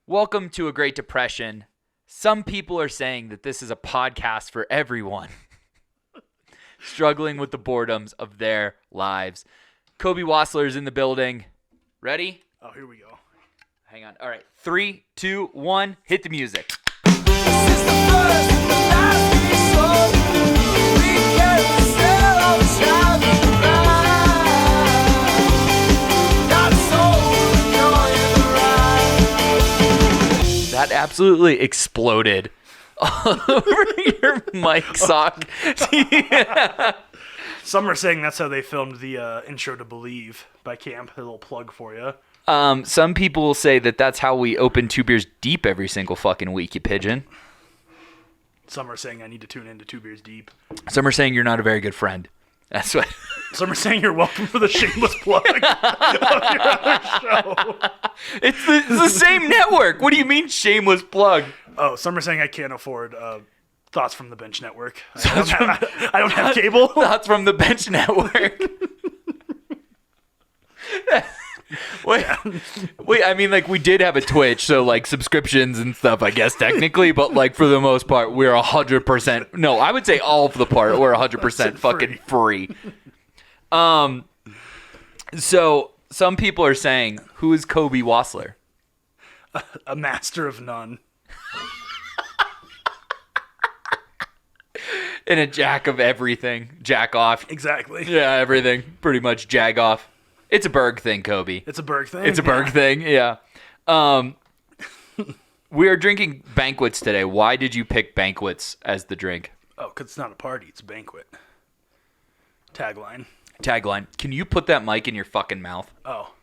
Welcome to A Great Depression. Some people are saying that this is a podcast for everyone struggling with the boredoms of their lives. Cobe Wastler is in the building. Ready? Oh, here we go. Hang on. All right. 3, 2, 1. Hit the music. This is the first and the last episode. We get to sell all the child in the ride. Not so enjoying the ride. That absolutely exploded all over your mic sock. Some are saying that's how they filmed the intro to Believe by Camp. A little plug for you. Some people will say that that's how we open 2 Beers Deep every single fucking week, you pigeon. Some are saying I need to tune into 2 Beers Deep. Some are saying you're not a very good friend. That's what. Some are saying you're welcome for the shameless plug of your other show. It's the same network. What do you mean shameless plug? Oh, some are saying I can't afford Thoughts from the Bench Network. I don't have cable. Thoughts from the Bench Network. Wait, I mean, like, we did have a Twitch, so, like, subscriptions and stuff, I guess, technically, but, like, for the most part, we're 100%, no, I would say all of the part, we're 100% fucking free. So, some people are saying, who is Cobe Wastler? A master of none. And a jack of everything. Jack off. Exactly. Yeah, everything. Pretty much jag off. It's a Berg thing, Kobe. It's a Berg thing? It's a Berg thing, yeah. We are drinking Banquets today. Why did you pick Banquets as the drink? Oh, because it's not a party. It's a banquet. Tagline. Can you put that mic in your fucking mouth? Oh,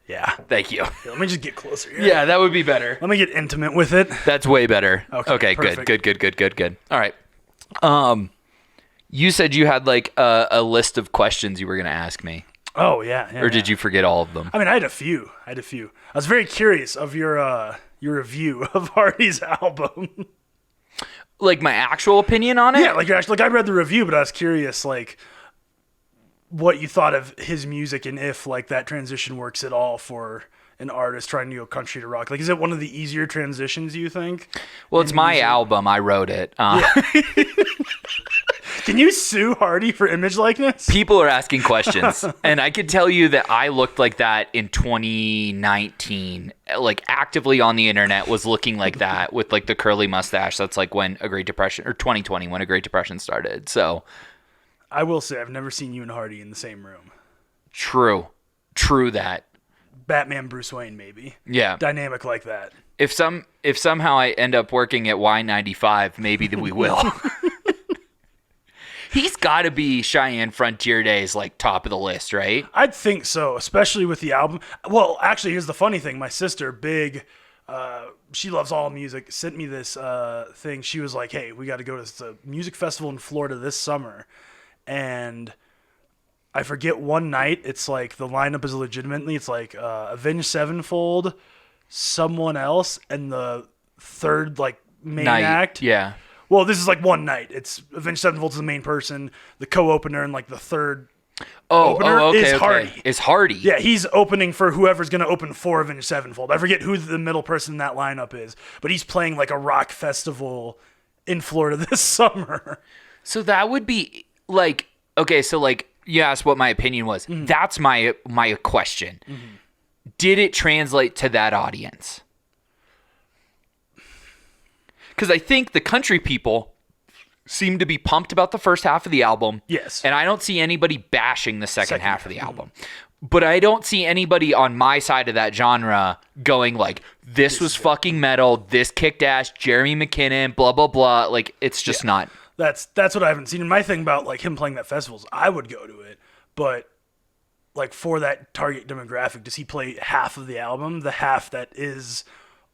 yeah. Thank you. Here, let me just get closer here. Yeah, that would be better. Let me get intimate with it. That's way better. Okay, good. perfect. Good. All right. You said you had like a list of questions you were going to ask me. Oh, yeah. Or did you forget all of them? I mean, I had a few. I was very curious of your review of Hardy's album. Like my actual opinion on it? Yeah, like I read the review, but I was curious, like, what you thought of his music and if, like, that transition works at all for an artist trying to go country to rock. Like, is it one of the easier transitions, you think? Well, it's my album. I wrote it. Can you sue Hardy for image likeness? People are asking questions. And I could tell you that I looked like that in 2019. Like, actively on the internet was looking like that with, like, the curly mustache. That's, like, when a Great Depression, or 2020, when a Great Depression started. So, I will say, I've never seen you and Hardy in the same room. True that. Batman, Bruce Wayne, maybe. Yeah. Dynamic like that. If somehow I end up working at Y95, maybe that we will. He's got to be Cheyenne Frontier Days, like, top of the list, right? I'd think so, especially with the album. Well, actually, here's the funny thing. My sister, she loves all music, sent me this thing. She was like, hey, we got to go to this music festival in Florida this summer. And I forget one night, it's like the lineup is legitimately, it's like Avenged Sevenfold, someone else, and the third, like, main act. Yeah. Well, this is like one night. It's Avenged Sevenfold's the main person, the co-opener, and like the third opener is Hardy. Is Hardy. Yeah, he's opening for whoever's going to open for Avenged Sevenfold. I forget who the middle person in that lineup is, but he's playing like a rock festival in Florida this summer. So that would be like, okay, so like you asked what my opinion was. Mm-hmm. That's my question. Mm-hmm. Did it translate to that audience? Because I think the country people seem to be pumped about the first half of the album. Yes. And I don't see anybody bashing the second half of the album. But I don't see anybody on my side of that genre going like, this was fucking metal, this kicked ass, Jeremy McKinnon, blah, blah, blah. Like, it's just not. That's what I haven't seen. And my thing about like him playing that festivals, I would go to it. But like for that target demographic, does he play half of the album, the half that is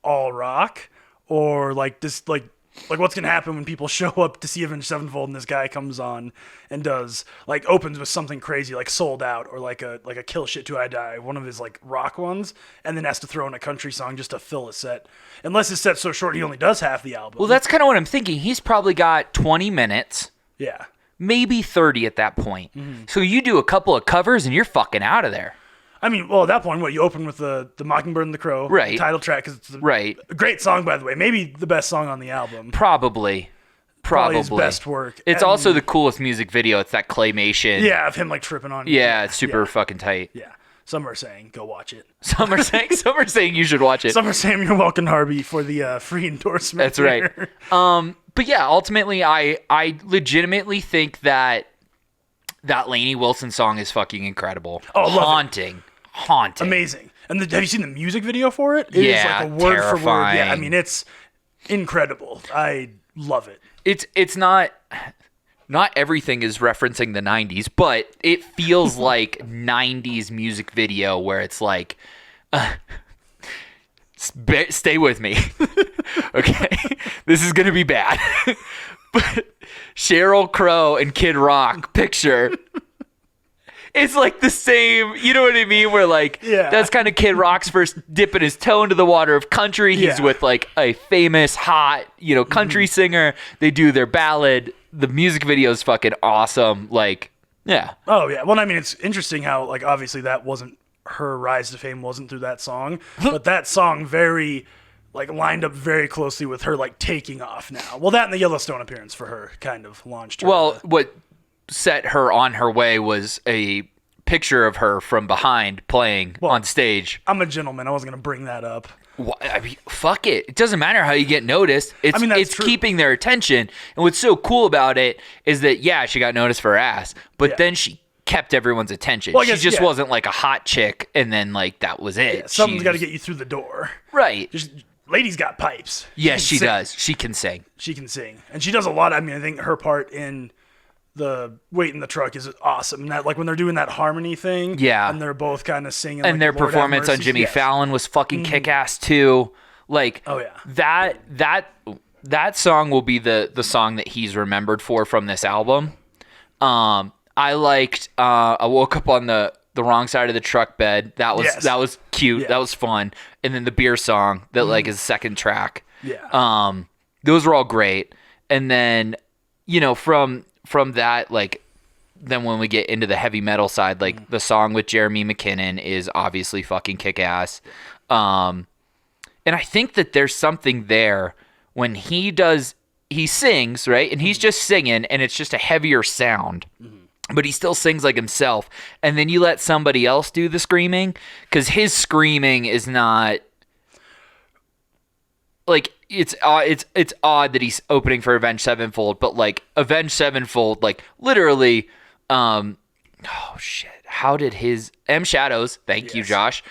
all rock? Or like this, like what's gonna happen when people show up to see Avenged Sevenfold and this guy comes on and does like opens with something crazy like Sold Out or like a Kill Shit Till I Die, one of his like rock ones, and then has to throw in a country song just to fill a set. Unless his set's so short, he only does half the album. Well, that's kind of what I'm thinking. He's probably got 20 minutes. Yeah. Maybe 30 at that point. Mm-hmm. So you do a couple of covers and you're fucking out of there. I mean, well, at that point, you open with the Mockingbird and the Crow, Right. the title track, because it's Right. a great song, by the way. Maybe the best song on the album. Probably His best work. It's And- also the coolest music video. It's that claymation. Yeah, of him like tripping on. Yeah, it's super fucking tight. Yeah. Some are saying go watch it. Some are saying you should watch it. Some are saying you're welcome, Harvey, for the free endorsement. That's right. here. But yeah, ultimately, I legitimately think that Lainey Wilson song is fucking incredible. Oh, love it. Haunting. Amazing. And have you seen the music video for it? It is Yeah, like a word for word. Yeah, I terrifying. mean, it's incredible. I love it. It's not everything is referencing the 90s, but it feels like 90s music video where it's like stay with me. Okay. This is going to be bad. But Sheryl Crow and Kid Rock picture, it's like the same, you know what I mean? Where like, Yeah. that's kind of Kid Rock's first dipping his toe into the water of country. He's Yeah. with like a famous, hot, country singer. They do their ballad. The music video is fucking awesome. Like, yeah. Oh, yeah. Well, I mean, it's interesting how, like, obviously that wasn't her rise to fame wasn't through that song, but that song lined up very closely with her, like, taking off now. Well, that and the Yellowstone appearance for her kind of launched her. Well, what set her on her way was a picture of her from behind playing on stage. I'm a gentleman. I wasn't going to bring that up. I mean, fuck it. It doesn't matter how you get noticed. It's that's true. keeping their attention. And what's so cool about it is that, yeah, she got noticed for her ass, but then she kept everyone's attention. Well, I she guess, just yeah. wasn't like a hot chick and then like that was it. Yeah, something's She got to was- get you through the door. Right. Lady's got pipes. Yes, can she sing. does. She can sing. She can sing. And she does a lot. I mean, I think her part in the Wait in the Truck is awesome. And that, like, when they're doing that harmony thing. Yeah. And they're both kind of singing. And like, their Lord have performance on mercy. Jimmy Yes. Fallon was fucking kick-ass too. Like, Oh, yeah. that song will be the song that he's remembered for from this album. I liked I woke up on the wrong side of the truck bed. That was cute. Yeah. That was fun. And then the beer song that like is the second track. Yeah. Those were all great. And then, from that, like, then when we get into the heavy metal side, like the song with Jeremy McKinnon is obviously fucking kick-ass. And I think that there's something there when he sings, right? And he's just singing and it's just a heavier sound. But he still sings like himself. And then you let somebody else do the screaming because his screaming is not like it's odd that he's opening for Avenged Sevenfold, but like Avenged Sevenfold, like literally, oh shit. How did his M Shadows, thank you, Josh,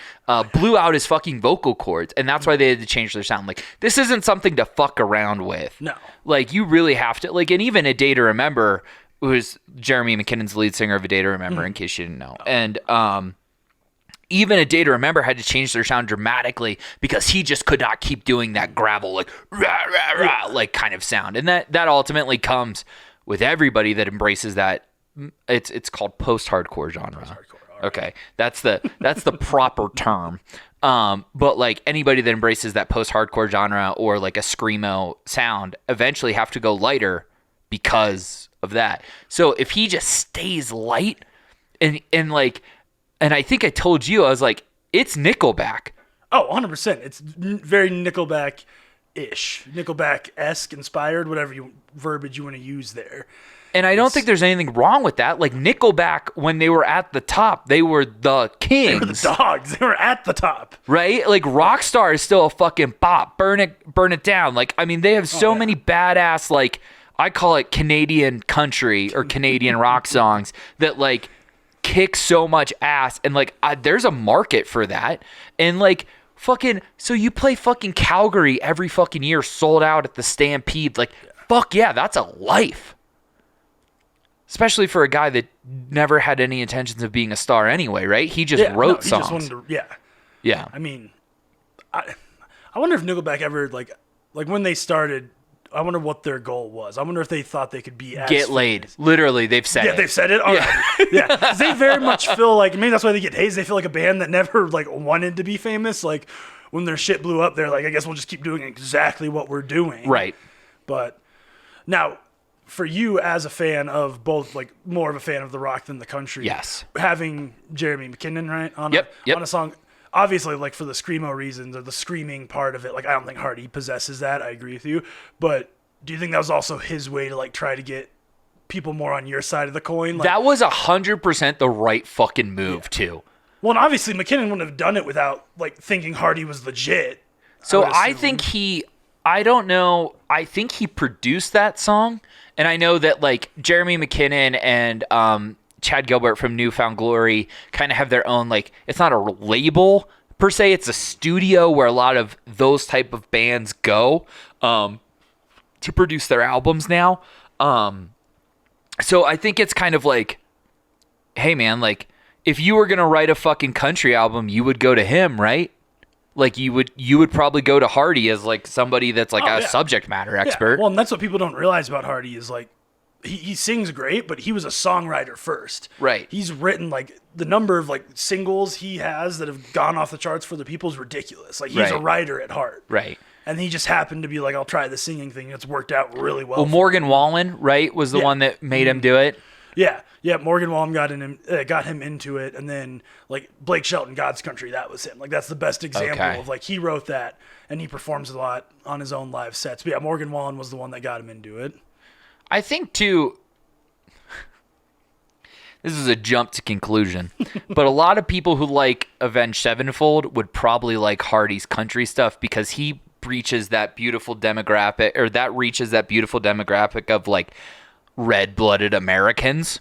blew out his fucking vocal cords, and that's why they had to change their sound. Like, this isn't something to fuck around with. No. Like, you really have to, like, and even A Day to Remember was Jeremy McKinnon's lead singer of A Day to Remember, in case you didn't know. And even A Day to Remember had to change their sound dramatically because he just could not keep doing that gravel, like, rah, rah, rah, like kind of sound. And that ultimately comes with everybody that embraces that. It's called post-hardcore genre. Okay, that's the proper term. But like anybody that embraces that post-hardcore genre or like a screamo sound eventually have to go lighter because of that. So if he just stays light and I think I told you, I was like, it's Nickelback. Oh, 100%. It's very Nickelback-ish. Nickelback-esque, inspired, whatever verbiage you want to use there. And I don't think there's anything wrong with that. Like Nickelback, when they were at the top, they were the kings. They were the dogs. They were at the top. Right? Like Rockstar is still a fucking bop. Burn it down. Like, I mean, they have so many badass, like, I call it Canadian country or Canadian rock songs that like kick so much ass. And like, there's a market for that. And like, fucking, so you play fucking Calgary every fucking year, sold out at the Stampede. Like, fuck yeah, that's a life. Especially for a guy that never had any intentions of being a star anyway, right? He just wrote songs. Just wanted to, Yeah. I mean, I wonder if Nickelback ever, like when they started, I wonder what their goal was. I wonder if they thought they could be as Get laid. Literally, they've said it. Yeah, they've said it. All right. Yeah. 'Cause they very much feel like, maybe that's why they get hazed. They feel like a band that never like wanted to be famous. Like when their shit blew up, they're like, I guess we'll just keep doing exactly what we're doing. Right. But now, for you as a fan of both, like more of a fan of the rock than the country. Yes. Having Jeremy McKinnon, right? On Yep. on a song, obviously, like for the screamo reasons or the screaming part of it, like I don't think Hardy possesses that. I agree with you. But do you think that was also his way to like try to get people more on your side of the coin? Like, That was 100% the right fucking move too. well, and obviously McKinnon wouldn't have done it without like thinking Hardy was legit. So would I assume. think I don't know. I think he produced that song, and I know that like Jeremy McKinnon and Chad Gilbert from Newfound Glory kind of have their own, like, it's not a label per se. It's a studio where a lot of those type of bands go to produce their albums now. So I think it's kind of like, hey man, like if you were gonna write a fucking country album, you would go to him, right? Like you would probably go to Hardy as like somebody that's like a subject matter expert. Yeah. Well, and that's what people don't realize about Hardy is like he sings great, but he was a songwriter first. Right. He's written like the number of like singles he has that have gone off the charts for the people is ridiculous. Like he's a Right. writer at heart. Right. And he just happened to be like, I'll try the singing thing. It's worked out really well. Well, Morgan Wallen, right, was the Yeah. one that made him do it. Yeah. Morgan Wallen got him into it, and then like Blake Shelton, God's Country, that was him. Like that's the best example Okay. of like he wrote that, and he performs a lot on his own live sets. But yeah, Morgan Wallen was the one that got him into it. I think too. This is a jump to conclusion, but a lot of people who like Avenged Sevenfold would probably like Hardy's country stuff because he reaches that beautiful demographic of like red-blooded Americans.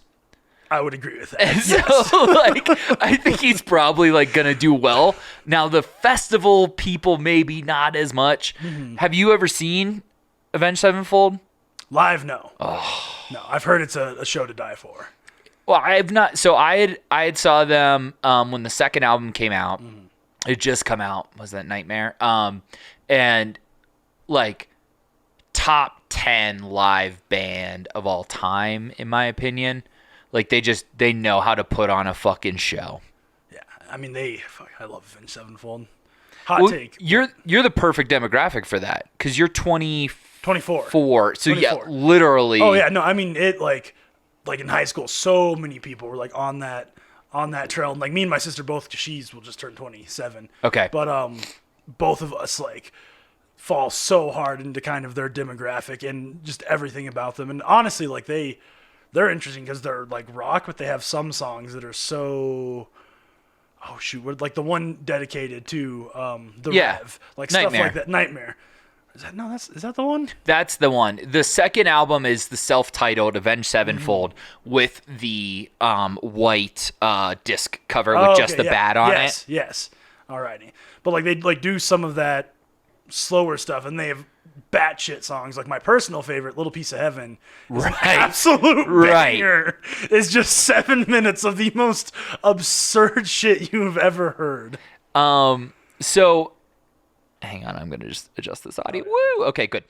I would agree with that. And so, like, I think he's probably like gonna do well. Now, the festival people maybe not as much. Have you ever seen Avenged Sevenfold? Live, no. No, I've heard it's a show to die for. Well, I have not. So I had saw them when the second album came out. It just come out. Was that Nightmare? And like top 10 live band of all time, in my opinion. Like they know how to put on a fucking show. Yeah, I mean I love Avenged Sevenfold. Hot take. You're the perfect demographic for that because you're 24. 24. So yeah, 24. literally. Oh yeah, no, I mean it like in high school, so many people were like on that trail, and like me and my sister both, 'cause she's will just turn 27. Okay. But both of us like fall so hard into kind of their demographic and just everything about them, and honestly, like they're interesting because they're like rock, but they have some songs that are so. Oh shoot! What, like the one dedicated to the Rev, like Nightmare. stuff like that. Nightmare. Is that the one? That's the one. The second album is the self-titled Avenged Sevenfold with the white disc cover with just the bat on it. Yes. Alrighty. But like they like do some of that slower stuff, and they have batshit songs. Like my personal favorite, "Little Piece of Heaven," is an absolute banger. It's just 7 minutes of the most absurd shit you've ever heard. So hang on, I'm gonna just adjust this audio. Woo! Okay, good.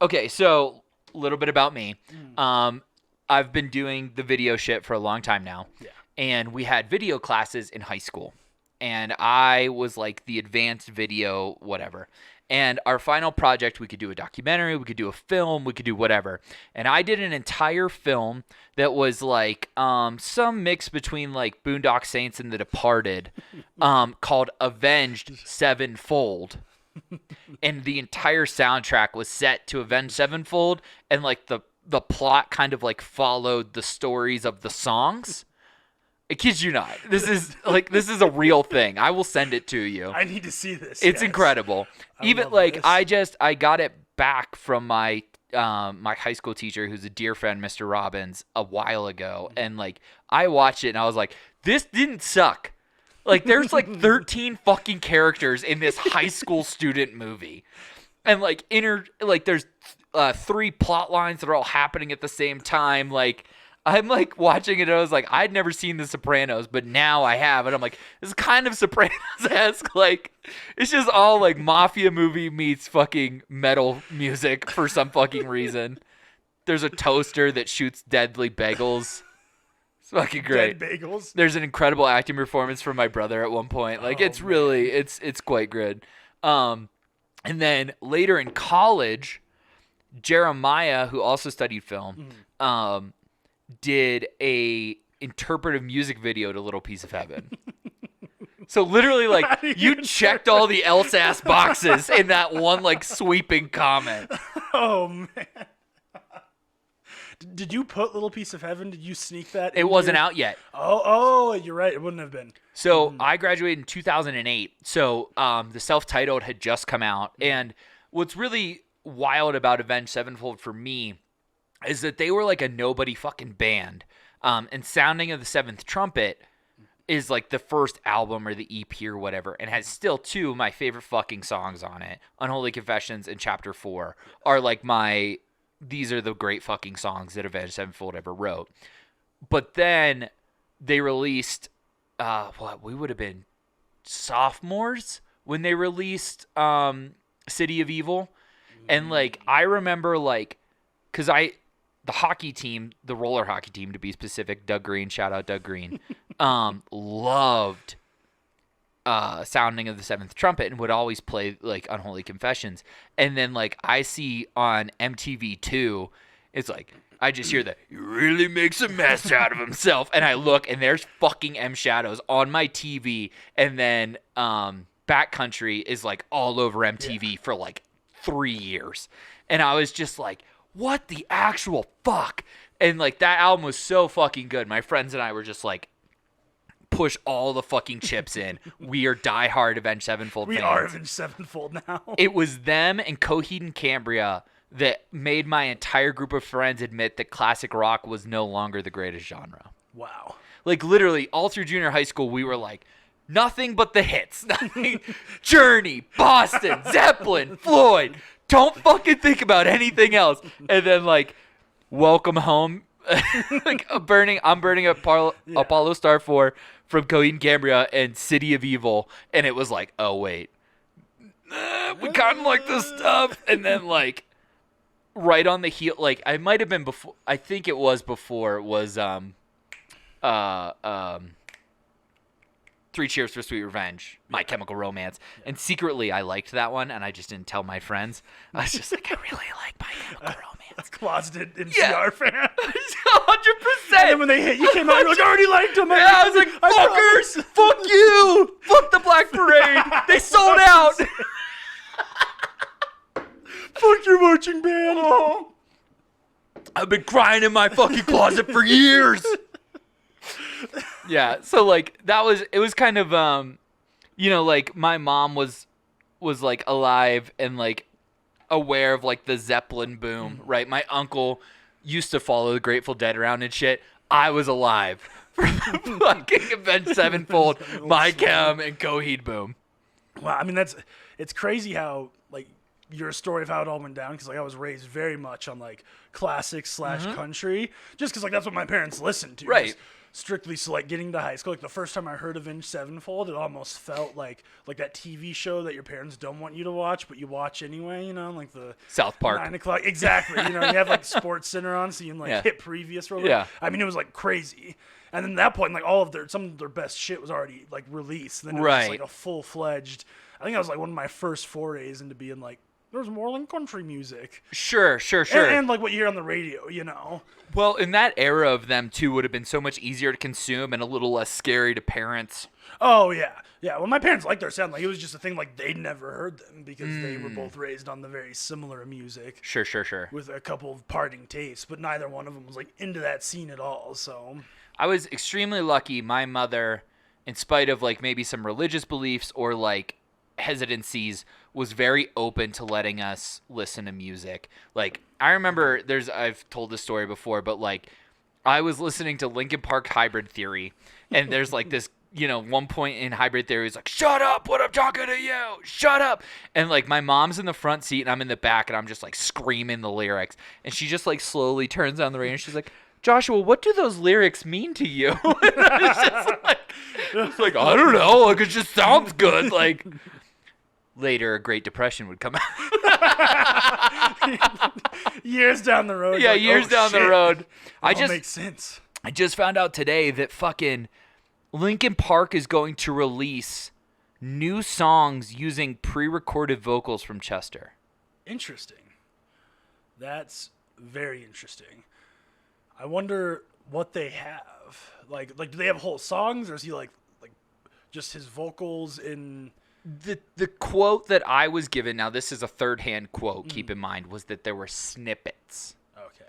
Okay, so a little bit about me. I've been doing the video shit for a long time now. Yeah. And we had video classes in high school. And I was like the advanced video whatever. And our final project, we could do a documentary, we could do a film, we could do whatever. And I did an entire film that was like some mix between like Boondock Saints and The Departed, called Avenged Sevenfold. And the entire soundtrack was set to Avenged Sevenfold, and like the plot kind of like followed the stories of the songs. I kid you not. This is a real thing. I will send it to you. I need to see this. It's yes. incredible. Even love like this. I got it back from my my high school teacher, who's a dear friend, Mr. Robbins, a while ago, and like I watched it and I was like, this didn't suck. Like there's like 13 fucking characters in this high school student movie, and like there's 3 plot lines that are all happening at the same time. Like I'm like watching it and I was like, I'd never seen The Sopranos, but now I have. And I'm like, this is kind of Sopranos-esque. Like, it's just all like mafia movie meets fucking metal music for some fucking reason. There's a toaster that shoots deadly bagels. It's fucking great. Dead bagels. There's an incredible acting performance from my brother at one point. Like, it's really, it's quite good. And then later in college, Jeremiah, who also studied film, did a interpretive music video to Little Piece of Heaven. So literally, like, you checked all the else-ass boxes in that one, like, sweeping comment. Oh, man. Did you put Little Piece of Heaven? Did you sneak that? It wasn't out yet. Oh, you're right. It wouldn't have been. So I graduated in 2008. So the self-titled had just come out. And what's really wild about Avenged Sevenfold for me is that they were like a nobody fucking band. And Sounding of the Seventh Trumpet is like the first album or the EP or whatever, and has still two of my favorite fucking songs on it. Unholy Confessions and Chapter 4 are like these are the great fucking songs that Avenged Sevenfold ever wrote. But then they released, we would have been sophomores when they released City of Evil. And like, I remember like, cause the hockey team, the roller hockey team to be specific, Doug Green, shout out Doug Green, loved Sounding of the Seventh Trumpet and would always play like Unholy Confessions. And then like I see on MTV2, it's like I just hear that he really makes a mess out of himself, and I look and there's fucking M Shadows on my TV, and then Backcountry is like all over MTV for like 3 years, and I was just like, what the actual fuck? And like that album was so fucking good. My friends and I were just like, push all the fucking chips in. We are diehard Avenged Sevenfold fans. We are Avenged Sevenfold now. It was them and Coheed and Cambria that made my entire group of friends admit that classic rock was no longer the greatest genre. Wow. Like literally all through junior high school, we were like, nothing but the hits. Nothing. Journey, Boston, Zeppelin, Floyd. Don't fucking think about anything else. And then like, Welcome Home. Like I'm burning Apollo Star 4 from Coheed and Cambria and City of Evil, and it was like, oh wait, we kind of like this stuff. And then like right on the heel, like I might have been before, I think it was before, was Three Cheers for Sweet Revenge, My Chemical Romance. And secretly I liked that one, and I just didn't tell my friends. I was just like, I really like My Chemical Romance. Closeted MCR fan. 100%. And then when they hit, you came out, you're like, I already liked them. Yeah, I was like, fuckers, fuck you. Fuck the Black Parade. They sold out. Fuck your marching band. Oh. I've been crying in my fucking closet for years. Yeah, so like it was kind of like my mom was like alive and like aware of like the Zeppelin boom, right? My uncle used to follow the Grateful Dead around and shit. I was alive for the fucking Avenged Sevenfold, My Chem, and Coheed boom. Wow, I mean it's crazy how like your story of how it all went down, because like I was raised very much on like classic / country, just because like that's what my parents listened to. Right. Strictly, so like getting to high school, like the first time I heard Avenged Sevenfold, it almost felt like that TV show that your parents don't want you to watch, but you watch anyway, like the South Park. 9 o'clock. Exactly. You have like Sports Center on, so you can like hit previous or whatever. Yeah. I mean, it was like crazy. And then at that point, like some of their best shit was already like released. And then it was just, like a full-fledged, I think that was like one of my first forays into being like, there's more like country music. Sure. And like what you hear on the radio, Well, in that era of them, too, would have been so much easier to consume and a little less scary to parents. Oh, yeah. Yeah, well, my parents liked their sound. Like, it was just a thing, like, they'd never heard them because they were both raised on the very similar music. Sure. With a couple of parting tastes, but neither one of them was, like, into that scene at all, so. I was extremely lucky. My mother, in spite of, like, maybe some religious beliefs or, like, hesitancies, was very open to letting us listen to music. Like, I remember I've told this story before, but like I was listening to Linkin Park Hybrid Theory, and there's like this, one point in Hybrid Theory is like, shut up when I'm talking to you, shut up. And like my mom's in the front seat and I'm in the back and I'm just like screaming the lyrics. And she just like slowly turns on the radio and she's like, Joshua, what do those lyrics mean to you? And I was just like, I don't know. Like, it just sounds good. Like, later, a Great Depression would come out. Years down the road. Yeah, years down the road. It makes sense. I just found out today that fucking Linkin Park is going to release new songs using pre-recorded vocals from Chester. Interesting. That's very interesting. I wonder what they have. Like do they have whole songs, or is he like just his vocals in? The quote that I was given, now this is a third-hand quote, keep in mind, was that there were snippets. Okay.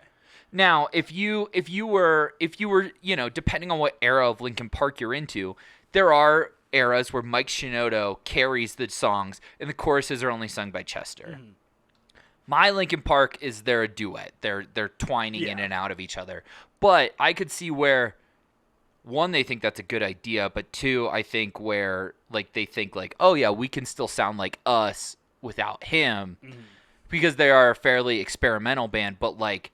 Now, if you were, depending on what era of Linkin Park you're into, there are eras where Mike Shinoda carries the songs and the choruses are only sung by Chester. My Linkin Park is they're a duet. They're twining in and out of each other. But I could see where, one, they think that's a good idea, but two, I think where like they think like, oh yeah, we can still sound like us without him, because they are a fairly experimental band. But like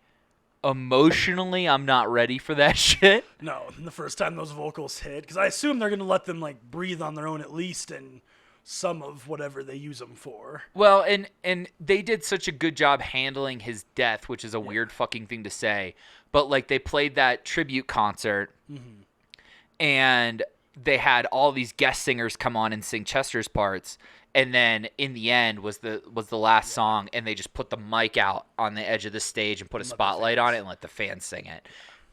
emotionally, I'm not ready for that shit. No, the first time those vocals hit, because I assume they're gonna let them like breathe on their own at least, and some of whatever they use them for. Well, and they did such a good job handling his death, which is a weird fucking thing to say, but like they played that tribute concert. And they had all these guest singers come on and sing Chester's parts, and then in the end was the last song, and they just put the mic out on the edge of the stage and put a spotlight on it and let the fans sing it.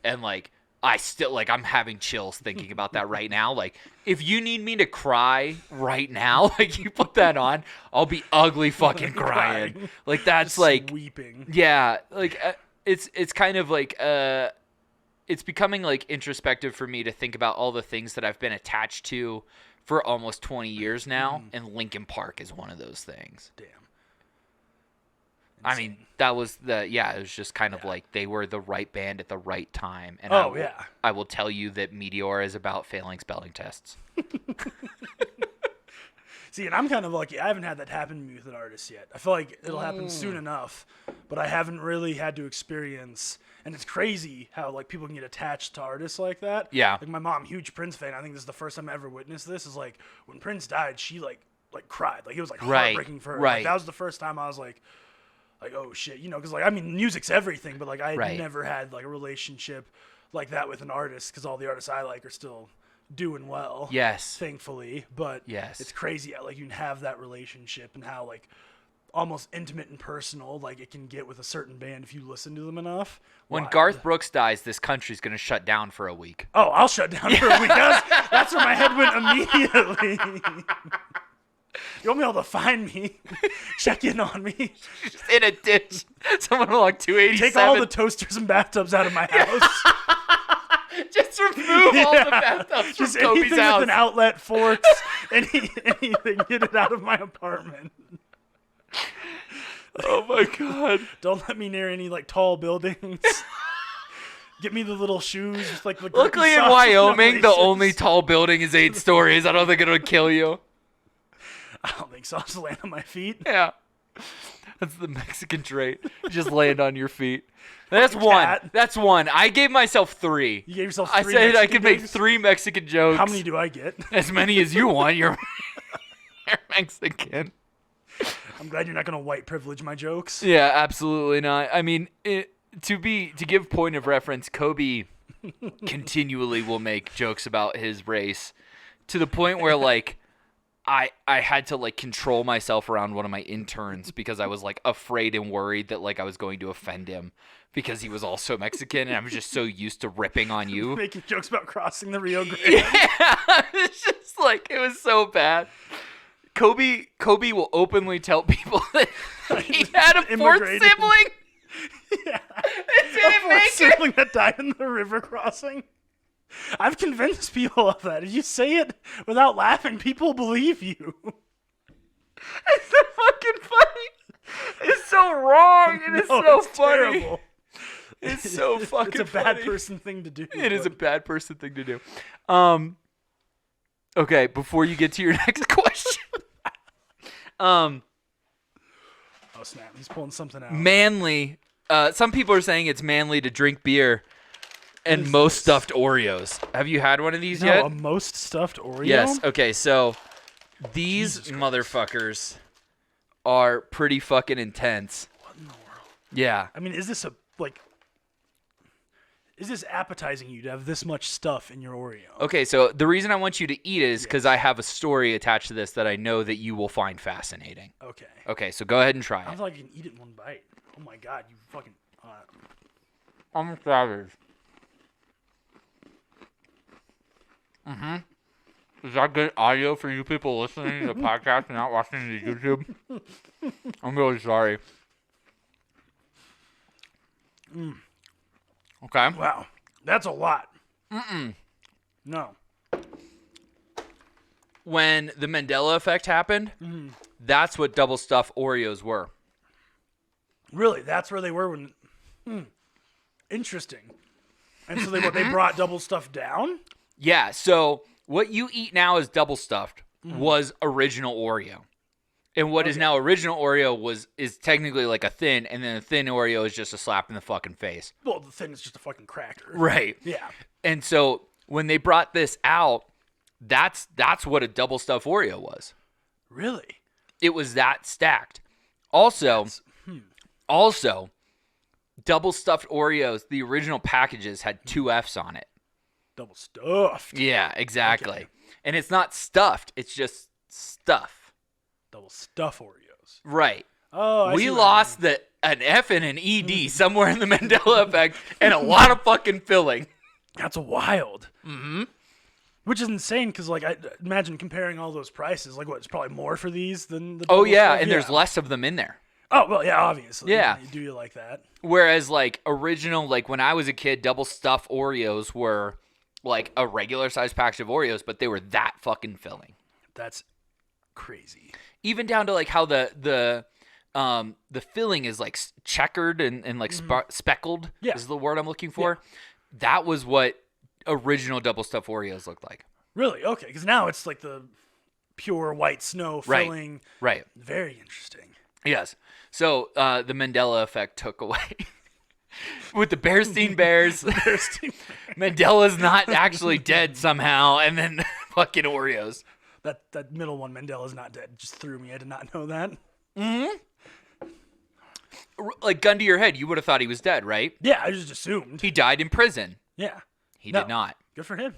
And like I still like I'm having chills thinking about that right now. Like if you need me to cry right now, like you put that on, I'll be ugly fucking crying. Like that's Just like weeping. Yeah, like it's kind of like it's becoming like introspective for me to think about all the things that I've been attached to for almost 20 years now, and Linkin Park is one of those things. Damn. I mean, that was it was just kind of like they were the right band at the right time. And I will tell you that Meteor is about failing spelling tests. See, and I'm kind of lucky. I haven't had that happen to me with an artist yet. I feel like it'll happen soon enough, but I haven't really had to experience. And it's crazy how like people can get attached to artists like that. Yeah. Like my mom, huge Prince fan. I think this is the first time I ever witnessed this. Is like when Prince died, she like cried. Like it was like heartbreaking for her. Right. Like, that was the first time I was like oh shit, because like I mean music's everything, but like I had never had like a relationship like that with an artist, because all the artists I like are still doing well. Yes. Thankfully, but it's crazy how like you can have that relationship and how like almost intimate and personal like it can get with a certain band if you listen to them enough. When Garth Brooks dies, this country's going to shut down for a week. Oh, I'll shut down for a week. That's where my head went immediately. You won't be able to find me. Check in on me. In a ditch. Someone along 287. Take all the toasters and bathtubs out of my house. Just remove all the bathtubs from Just Kobe's anything house. with an outlet, forks, anything. Get it out of my apartment. Oh my god. Don't let me near any like tall buildings. Get me the little shoes, just like the Luckily in Wyoming, the only tall building is 8 stories. I don't think it'll kill you. I don't think so. I'll just land on my feet. Yeah. That's the Mexican trait. Just land on your feet. That's one. Cat. That's one. I gave myself 3. You gave yourself I 3 said I Mexican could make jokes? 3 Mexican jokes. How many do I get? As many as you want. You're Mexican. I'm glad you're not going to white privilege my jokes. Yeah, absolutely not. I mean, to give point of reference, Kobe continually will make jokes about his race to the point where like I had to like control myself around one of my interns because I was like afraid and worried that like I was going to offend him because he was also Mexican and I was just so used to ripping on you. Making jokes about crossing the Rio Grande. Yeah, it's just like it was so bad. Kobe will openly tell people that he had a 4th sibling. Yeah. It didn't A make it. sibling that died in the river crossing. I've convinced people of that. If you say it without laughing, people believe you. It's so fucking funny. It's so wrong. And it's so funny. Terrible. It's so fucking It's a bad funny. person thing to do. It is a bad person thing to do. Okay, before you get to your next question. Oh snap! He's pulling something out. Manly. Some people are saying it's manly to drink beer and most stuffed Oreos. Have you had one of these yet? A most stuffed Oreo? Yes. Okay, so these motherfuckers are pretty fucking intense. What in the world? Yeah. I mean, is this appetizing you to have this much stuff in your Oreo? Okay, so the reason I want you to eat it is because I have a story attached to this that I know that you will find fascinating. Okay. Okay, so go ahead and try I it. feel like I can eat it in one bite. Oh my god, you fucking. I'm savage. Is that good audio for you people listening to the podcast and not watching the YouTube? I'm really sorry. Okay. Wow, that's a lot. No. When the Mandela effect happened, that's what double stuffed Oreos were. Really, that's where they were when. Interesting. And so they brought double stuff down. Yeah, so what you eat now is double stuffed was original Oreo. And what is now original Oreo is technically like a thin, and then a thin Oreo is just a slap in the fucking face. Well, the thing is just a fucking cracker. Right. Yeah. And so when they brought this out, that's what a double stuffed Oreo was. Really? It was that stacked. Also, double stuffed Oreos, the original packages had 2 F's on it. Double stuffed. Yeah, exactly. Okay. And it's not stuffed, it's just stuff. Double stuff Oreos. Right. Oh, I see We what lost an F and an ED somewhere in the Mandela effect and a lot of fucking filling. That's wild. Mm-hmm. Which is insane because, like, I imagine comparing all those prices. Like, what? It's probably more for these than the. Oh, double yeah, stuff? and there's less of them in there. Oh, well, yeah, obviously. Yeah. Do you like that? Whereas, like, original, like, when I was a kid, double stuffed Oreos were, like, a regular size package of Oreos, but they were that fucking filling. That's crazy. Even down to, like, how the filling is, like, checkered and like, speckled Yeah. is the word I'm looking for. Yeah. That was what original double stuffed Oreos looked like. Really? Okay, because now it's like the pure white snow filling. Right. Very interesting. Yes. So the Mandela effect took away with the Bearstein Bears. Mandela's not actually dead somehow, and then fucking Oreos. That middle one, Mandela's not dead, just threw me. I did not know that. Like, gun to your head, you would have thought he was dead, right? Yeah, I just assumed. He died in prison. Yeah. He did not. Good for him.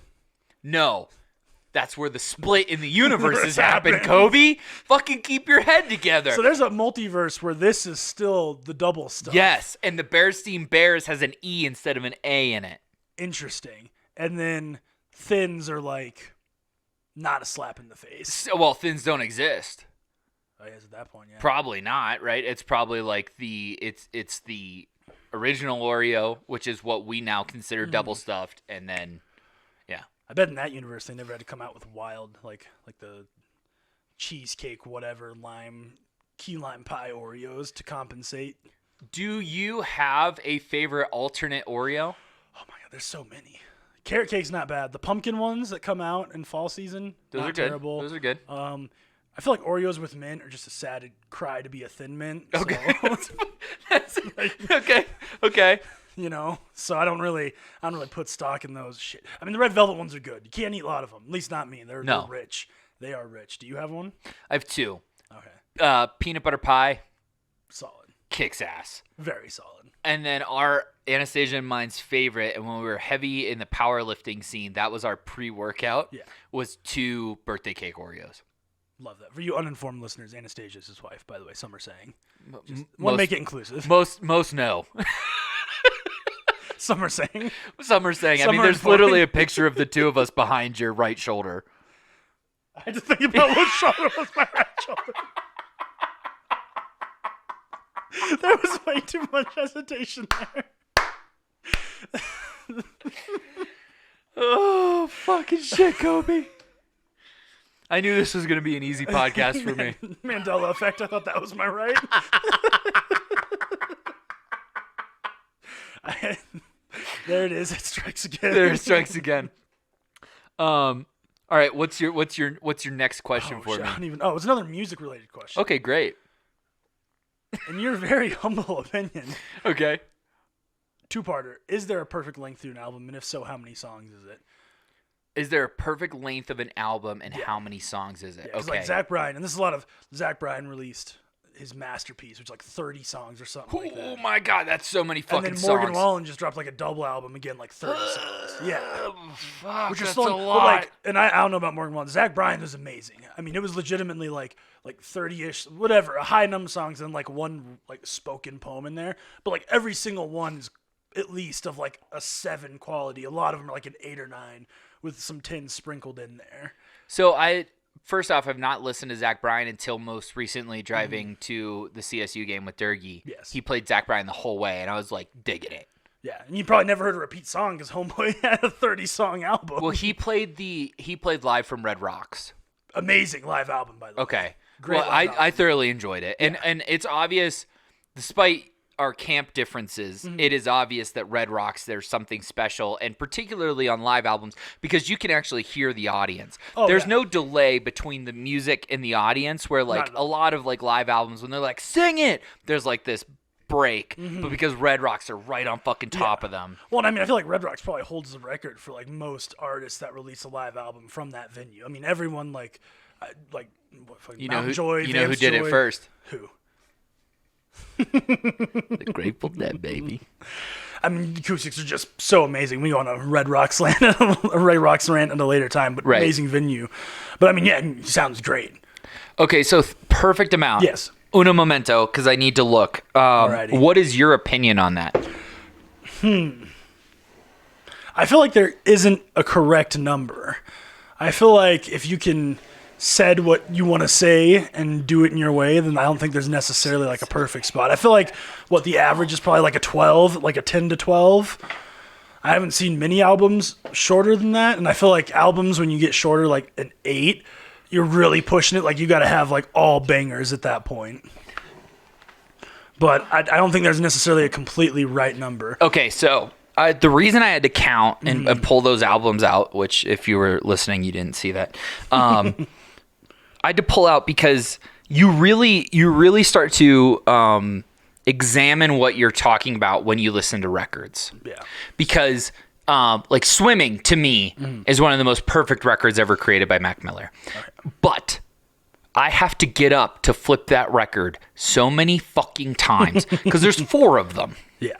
No. That's where the split in the universe has happened, Kobe. Fucking keep your head together. So there's a multiverse where this is still the double stuff. Yes, and the Bearstein Bears has an E instead of an A in it. Interesting. And then thins are like not a slap in the face. So, well, thins don't exist. I guess at that point, yeah. Probably not, right? It's probably like it's the original Oreo, which is what we now consider double stuffed, and then I bet in that universe they never had to come out with wild like the cheesecake whatever key lime pie Oreos to compensate. Do you have a favorite alternate Oreo? Oh my god, there's so many. Carrot cake's not bad. The pumpkin ones that come out in fall season, Those not are good. terrible. Those are good. I feel like Oreos with mint are just a sad cry to be a thin mint. Okay. So, That's okay. you know, so I don't really put stock in those shit. I mean, the red velvet ones are good. You can't eat a lot of them. At least not me. They're rich. They are rich. Do you have one? I have 2. Okay. Peanut butter pie Solid. kicks ass. Very solid. And then our Anastasia and mine's favorite, and when we were heavy in the powerlifting scene, that was our pre-workout. Yeah. Was 2 birthday cake Oreos. Love that. For you uninformed listeners, Anastasia's his wife, by the way. Some are saying. Want to Most make it inclusive. Most no. Some are saying. Some are saying. I Some mean, are there's informing. literally a picture of the 2 of us behind your right shoulder. I had to think about what shoulder was my right shoulder. There was way too much hesitation there. Oh, fucking shit, Kobe. I knew this was going to be an easy podcast for me. Mandela effect. I thought that was my right. There it is. It strikes again. There it strikes again. All right, what's your next question for shit, me? I don't even. Oh, it's another music related question. Okay, great. In your very humble opinion, Okay. 2-parter. Is there a perfect length to an album, and if so, how many songs is it? Is there a perfect length of an album, and how many songs is it? Yeah, 'cause Okay. like Zach Bryan, and this is a lot of Zach Bryan released his masterpiece, which is like 30 songs or something like Oh that. my god, that's so many And fucking then Morgan songs. Wallen just dropped like a double album again, like 30 songs. Yeah. Fuck, Which is that's still a but lot. like, and I don't know about Morgan Wallen. Zach Bryan was amazing. I mean, it was legitimately like 30-ish, whatever, a high number of songs and like one like spoken poem in there. But like every single one is at least of like a 7 quality. A lot of them are like an 8 or 9 with some 10 sprinkled in there. So first off, I've not listened to Zach Bryan until most recently driving to the CSU game with Durgie. Yes. He played Zach Bryan the whole way, and I was like digging it. Yeah, and you probably never heard a repeat song because Homeboy had a 30-song album. Well, he played live from Red Rocks. Amazing live album, by the way. Okay. Great Well, live I thoroughly enjoyed it. And it's obvious, despite our camp differences, it is obvious that Red Rocks, there's something special, and particularly on live albums, because you can actually hear the audience. Oh, There's yeah. no delay between the music and the audience, where like Not at a lot of like live albums, when they're like, sing it, there's like this break. But because Red Rocks are right on fucking top of them. Well, and I mean, I feel like Red Rocks probably holds the record for like most artists that release a live album from that venue. I mean, everyone like You know Mount who, Joy, you know who Vance did Joy. it first? Who? The Grateful Dead, baby. I mean, acoustics are just so amazing. We go on a Red Rocks rant at a later time, but Right. amazing venue. But I mean, yeah, it sounds great. Okay, so perfect amount. Yes. Uno momento, because I need to look. Alrighty. What is your opinion on that? I feel like there isn't a correct number. I feel like if you can said what you want to say and do it in your way, then I don't think there's necessarily like a perfect spot. I feel like what the average is probably like a 12, like a 10 to 12. I haven't seen many albums shorter than that, and I feel like albums when you get shorter, like an 8, you're really pushing it. Like you got to have like all bangers at that point. But I don't think there's necessarily a completely right number. Okay, so the reason I had to count and pull those albums out, which if you were listening, you didn't see that. I had to pull out because you really start to examine what you're talking about when you listen to records. Yeah. Because like Swimming to me is one of the most perfect records ever created by Mac Miller. But I have to get up to flip that record so many fucking times because there's 4 of them. Yeah.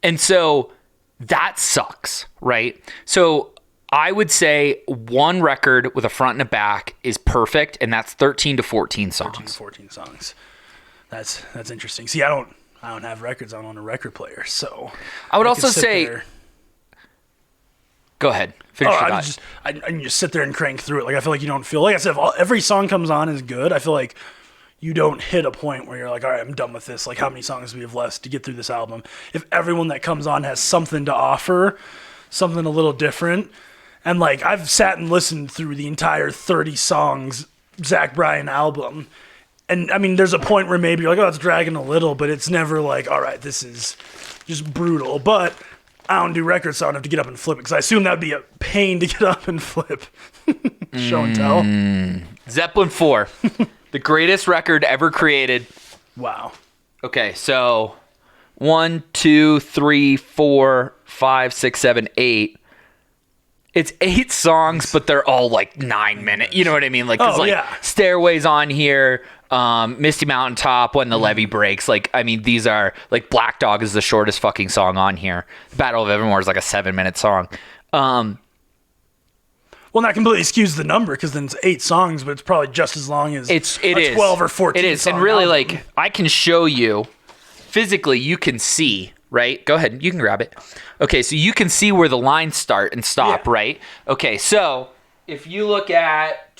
And so that sucks, right? So I would say one record with a front and a back is perfect, and that's 13 to 14 songs. 13 to 14 songs. That's interesting. See, I don't have records. I don't own a record player, so I would could also sit say, there- go ahead, finish your I thought. can just sit there and crank through it. Like I feel like you don't feel like I said. If every song comes on is good, I feel like you don't hit a point where you're like, all right, I'm done with this. Like how many songs do we have left to get through this album? If everyone that comes on has something to offer, something a little different, and like I've sat and listened through the entire 30 songs Zach Bryan album. And I mean, there's a point where maybe you're like, oh, it's dragging a little, but it's never like, all right, this is just brutal. But I don't do records, so I don't have to get up and flip it because I assume that'd be a pain to get up and flip. Show and tell. Zeppelin 4, the greatest record ever created. Wow. Okay, so 1, 2, 3, 4, 5, 6, 7, 8. It's 8 songs, but they're all like 9 minutes. You know what I mean? Like, 'cause, Oh, like yeah. Stairways on here, Misty Mountaintop, When the Levee Breaks. Like, I mean, these are like Black Dog is the shortest fucking song on here. Battle of Evermore is like a 7-minute song. Well, that completely skews the number because then it's 8 songs, but it's probably just as long as It a is 12 or 14. It is, and song really, album. like, I can show you physically. You can see, right? Go ahead, you can grab it. Okay, so you can see where the lines start and stop, Yeah. right? Okay, so if you look at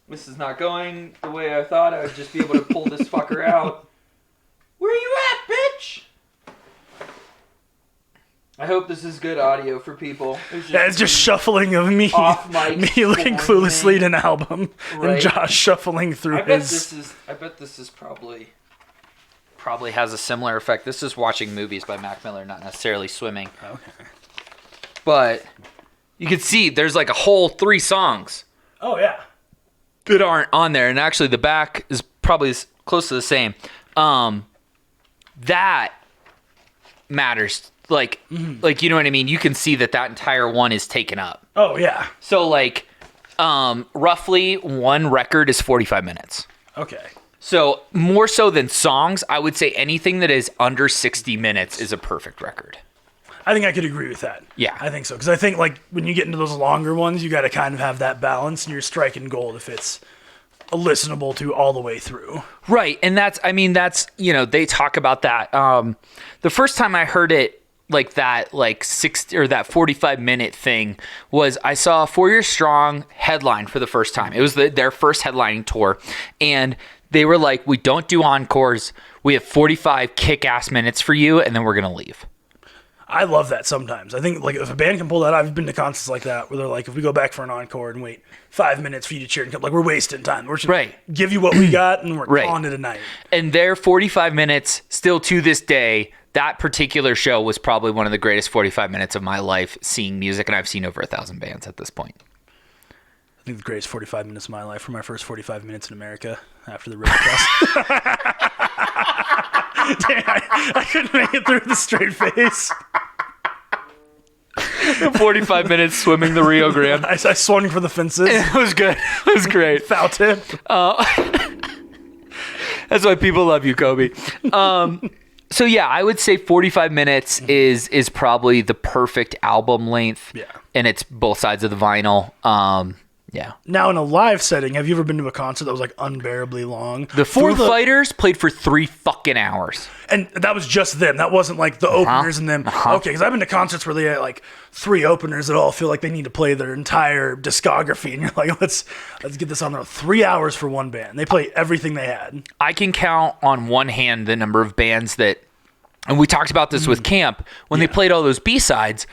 this is not going the way I thought. I would just be able to pull this fucker out. Where you at, bitch? I hope this is good audio for people. Yeah, it's just shuffling of me, Off mic me looking scoring cluelessly thing. at an album, Right. and Josh shuffling through I bet his. this is probably has a similar effect. This is watching movies by Mac Miller, not necessarily swimming. Okay. But you can see there's like a whole 3 songs Oh yeah. that aren't on there, and actually the back is probably close to the same. That matters. Like you know what I mean? You can see that entire one is taken up. Oh yeah. So like roughly one record is 45 minutes. Okay. So more so than songs, I would say anything that is under 60 minutes is a perfect record. I think I could agree with that. Yeah. I think so. Because I think, like, when you get into those longer ones, you got to kind of have that balance, and you're striking gold if it's listenable to all the way through. Right. And that's, they talk about that. The first time I heard it, like that, like 60 or that 45-minute thing was I saw 4 Year Strong headline for the first time. It was their first headlining tour. And they were like, we don't do encores. We have 45 kick-ass minutes for you, and then we're going to leave. I love that sometimes. I think, like, if a band can pull that out, I've been to concerts like that where they're like, if we go back for an encore and wait 5 minutes for you to cheer and come, like, we're wasting time. We're just Right. give you what we got, and we're Right. calling it a night. And their 45 minutes, still to this day, that particular show was probably one of the greatest 45 minutes of my life seeing music, and I've seen over 1,000 bands at this point. I think the greatest 45 minutes of my life were my first 45 minutes in America after the road test. Dang, I couldn't make it through the straight face. 45 minutes swimming the Rio Grande. I swung for the fences. It was good. It was great. Foul tip. That's why people love you, Kobe. So yeah, I would say 45 minutes is probably the perfect album length. Yeah. And it's both sides of the vinyl. Yeah. Now, in a live setting, have you ever been to a concert that was, like, unbearably long? The Foo Fighters played for 3 fucking hours. And that was just them. That wasn't, like, the openers and them. Okay, because I've been to concerts where they had, like, 3 openers that all feel like they need to play their entire discography. And you're like, let's get this on there. 3 hours for one band. They play everything they had. I can count on one hand the number of bands that, and we talked about this with Camp, when they played all those B-sides,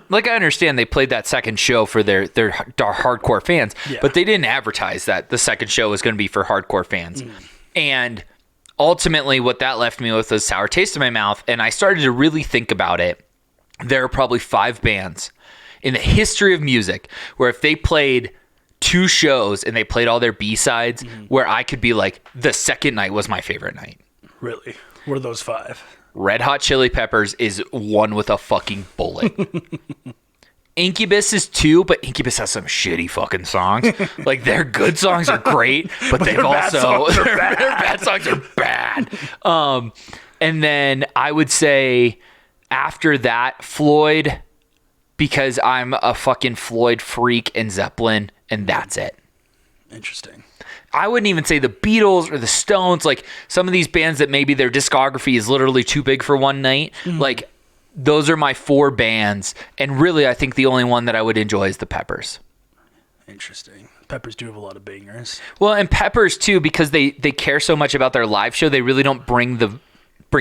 like I understand they played that second show for their hardcore fans, but they didn't advertise that the second show was going to be for hardcore fans. And ultimately what that left me with was a sour taste in my mouth, and I started to really think about it. There are probably 5 bands in the history of music where if they played 2 shows and they played all their B-sides, where I could be like, the second night was my favorite night. Really? What are those 5? Red Hot Chili Peppers is one with a fucking bullet. Incubus is 2, but Incubus has some shitty fucking songs. Like, their good songs are great, but they've also their bad songs are bad. And then I would say after that, Floyd, because I'm a fucking Floyd freak, and Zeppelin, and that's it. Interesting. I wouldn't even say the Beatles or the Stones, like some of these bands that maybe their discography is literally too big for one night. Like, those are my 4 bands. And really, I think the only one that I would enjoy is the Peppers. Interesting. Peppers do have a lot of bangers. Well, and Peppers too, because they care so much about their live show, they really don't bring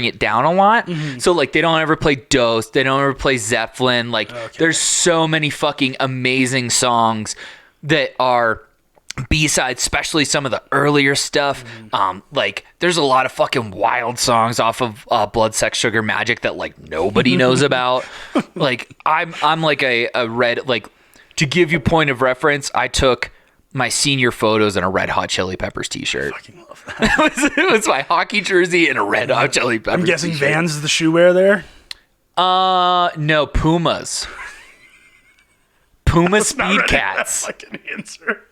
it down a lot. So like they don't ever play Dose, they don't ever play Zeppelin. Like there's so many fucking amazing songs that are B-sides, especially some of the earlier stuff. Like there's a lot of fucking wild songs off of Blood, Sex, Sugar, Magic that like nobody knows about. Like I'm like a red, like, to give you point of reference, I took my senior photos in a Red Hot Chili Peppers t-shirt. I fucking love that. It was my hockey jersey and a Red Hot Chili Peppers I'm guessing t-shirt. Vans is the shoe wear there. No, Pumas. Puma Speed Cats. Fucking answer.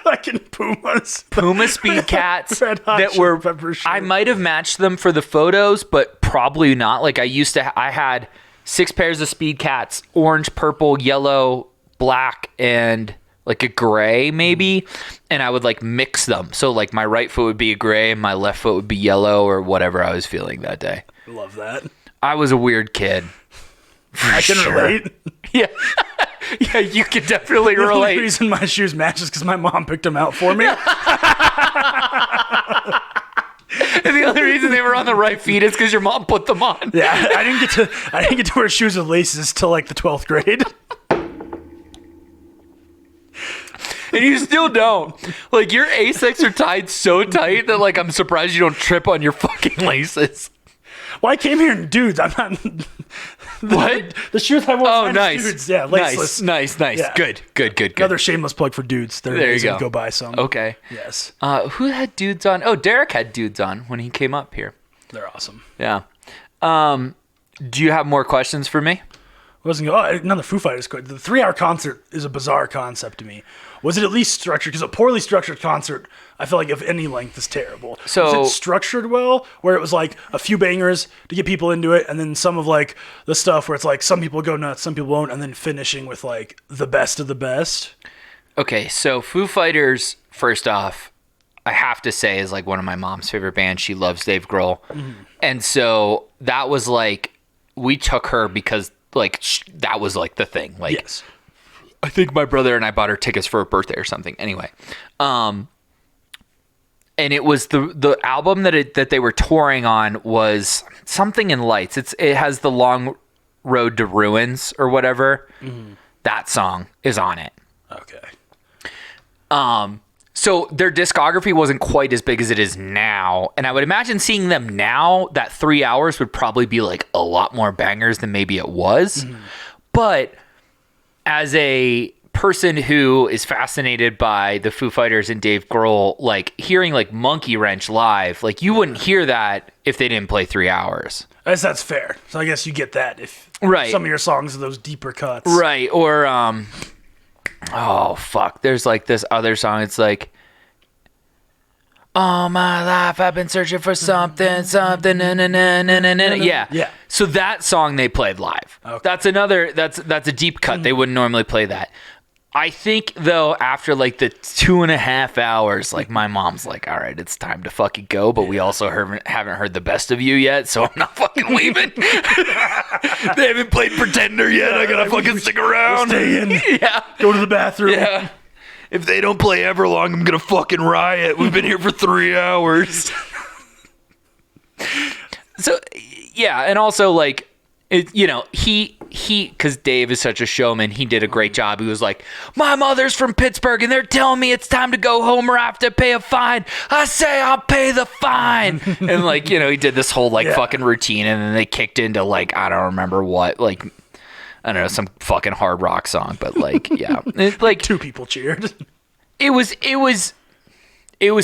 Fucking Pumas. Puma Speed Cats Red Hot that Chili were. Pepper shirt. I might have matched them for the photos, but probably not. Like I had 6 pairs of Speed Cats: orange, purple, yellow, black, and like a gray maybe. And I would like mix them. So like my right foot would be a gray and my left foot would be yellow, or whatever I was feeling that day. Love that. I was a weird kid. I can relate. Yeah. Yeah, you can definitely The only relate. reason my shoes match is because my mom picked them out for me. And the only reason they were on the right feet is because your mom put them on. Yeah, I didn't get to wear shoes with laces till like the 12th grade. And you still don't. Like, your Asics are tied so tight that, like, I'm surprised you don't trip on your fucking laces. Well, I came here in dudes. I'm not. What? The shoes I wore. Oh, nice. Dudes. Yeah, laceless. Nice. Yeah. Good. Another shameless plug for dudes. They're There you amazing. go. Go buy some. Okay. Yes, Who had dudes on? Oh, Derek had dudes on when he came up here. they're awesome. Yeah. Do you have more questions for me? Another Foo Fighters. The 3-hour concert is a bizarre concept to me. Was it at least structured? Because a poorly structured concert, I feel like of any length is terrible. So- was it structured well, where it was like a few bangers to get people into it, and then some of like the stuff where it's like some people go nuts, some people won't, and then finishing with like the best of the best? Okay, so Foo Fighters, first off, I have to say, is like one of my mom's favorite bands. She loves Dave Grohl. And so that was like, we took her because like that was like the thing. Like, Yes. I think my brother and I bought her tickets for her birthday or something. Anyway, and it was the album that they were touring on was Something in Lights. It has the Long Road to Ruins or whatever. That song is on it. Okay. So their discography wasn't quite as big as it is now, and I would imagine seeing them now, that 3 hours would probably be like a lot more bangers than maybe it was. But as a person who is fascinated by the Foo Fighters and Dave Grohl, like hearing like Monkey Wrench live, like you wouldn't hear that if they didn't play 3 hours. I guess that's fair. So I guess you get that if Right. some of your songs are those deeper cuts. Right. Or, oh, fuck. There's like this other song. It's like, all my life I've been searching for something, na, na, na, na, na, na. Yeah. Yeah. So that song they played live. Okay. That's a deep cut. They wouldn't normally play that. I think though, after like the 2.5 hours, like my mom's like, all right, it's time to fucking go. But we also haven't heard the best of you yet. So I'm not fucking leaving. They haven't played Pretender yet. I gotta fucking stick around. Stay in. Yeah. Go to the bathroom. Yeah. If they don't play Everlong, I'm gonna fucking riot. We've been here for 3 hours. So, yeah, and also like, he, because Dave is such a showman, he did a great job. He was like, my mother's from Pittsburgh, and they're telling me it's time to go home or I have to pay a fine. I say I'll pay the fine. And like, he did this whole like fucking routine, and then they kicked into like, I don't remember what, like, I don't know, some fucking hard rock song, but like, yeah, like 2 people cheered. it was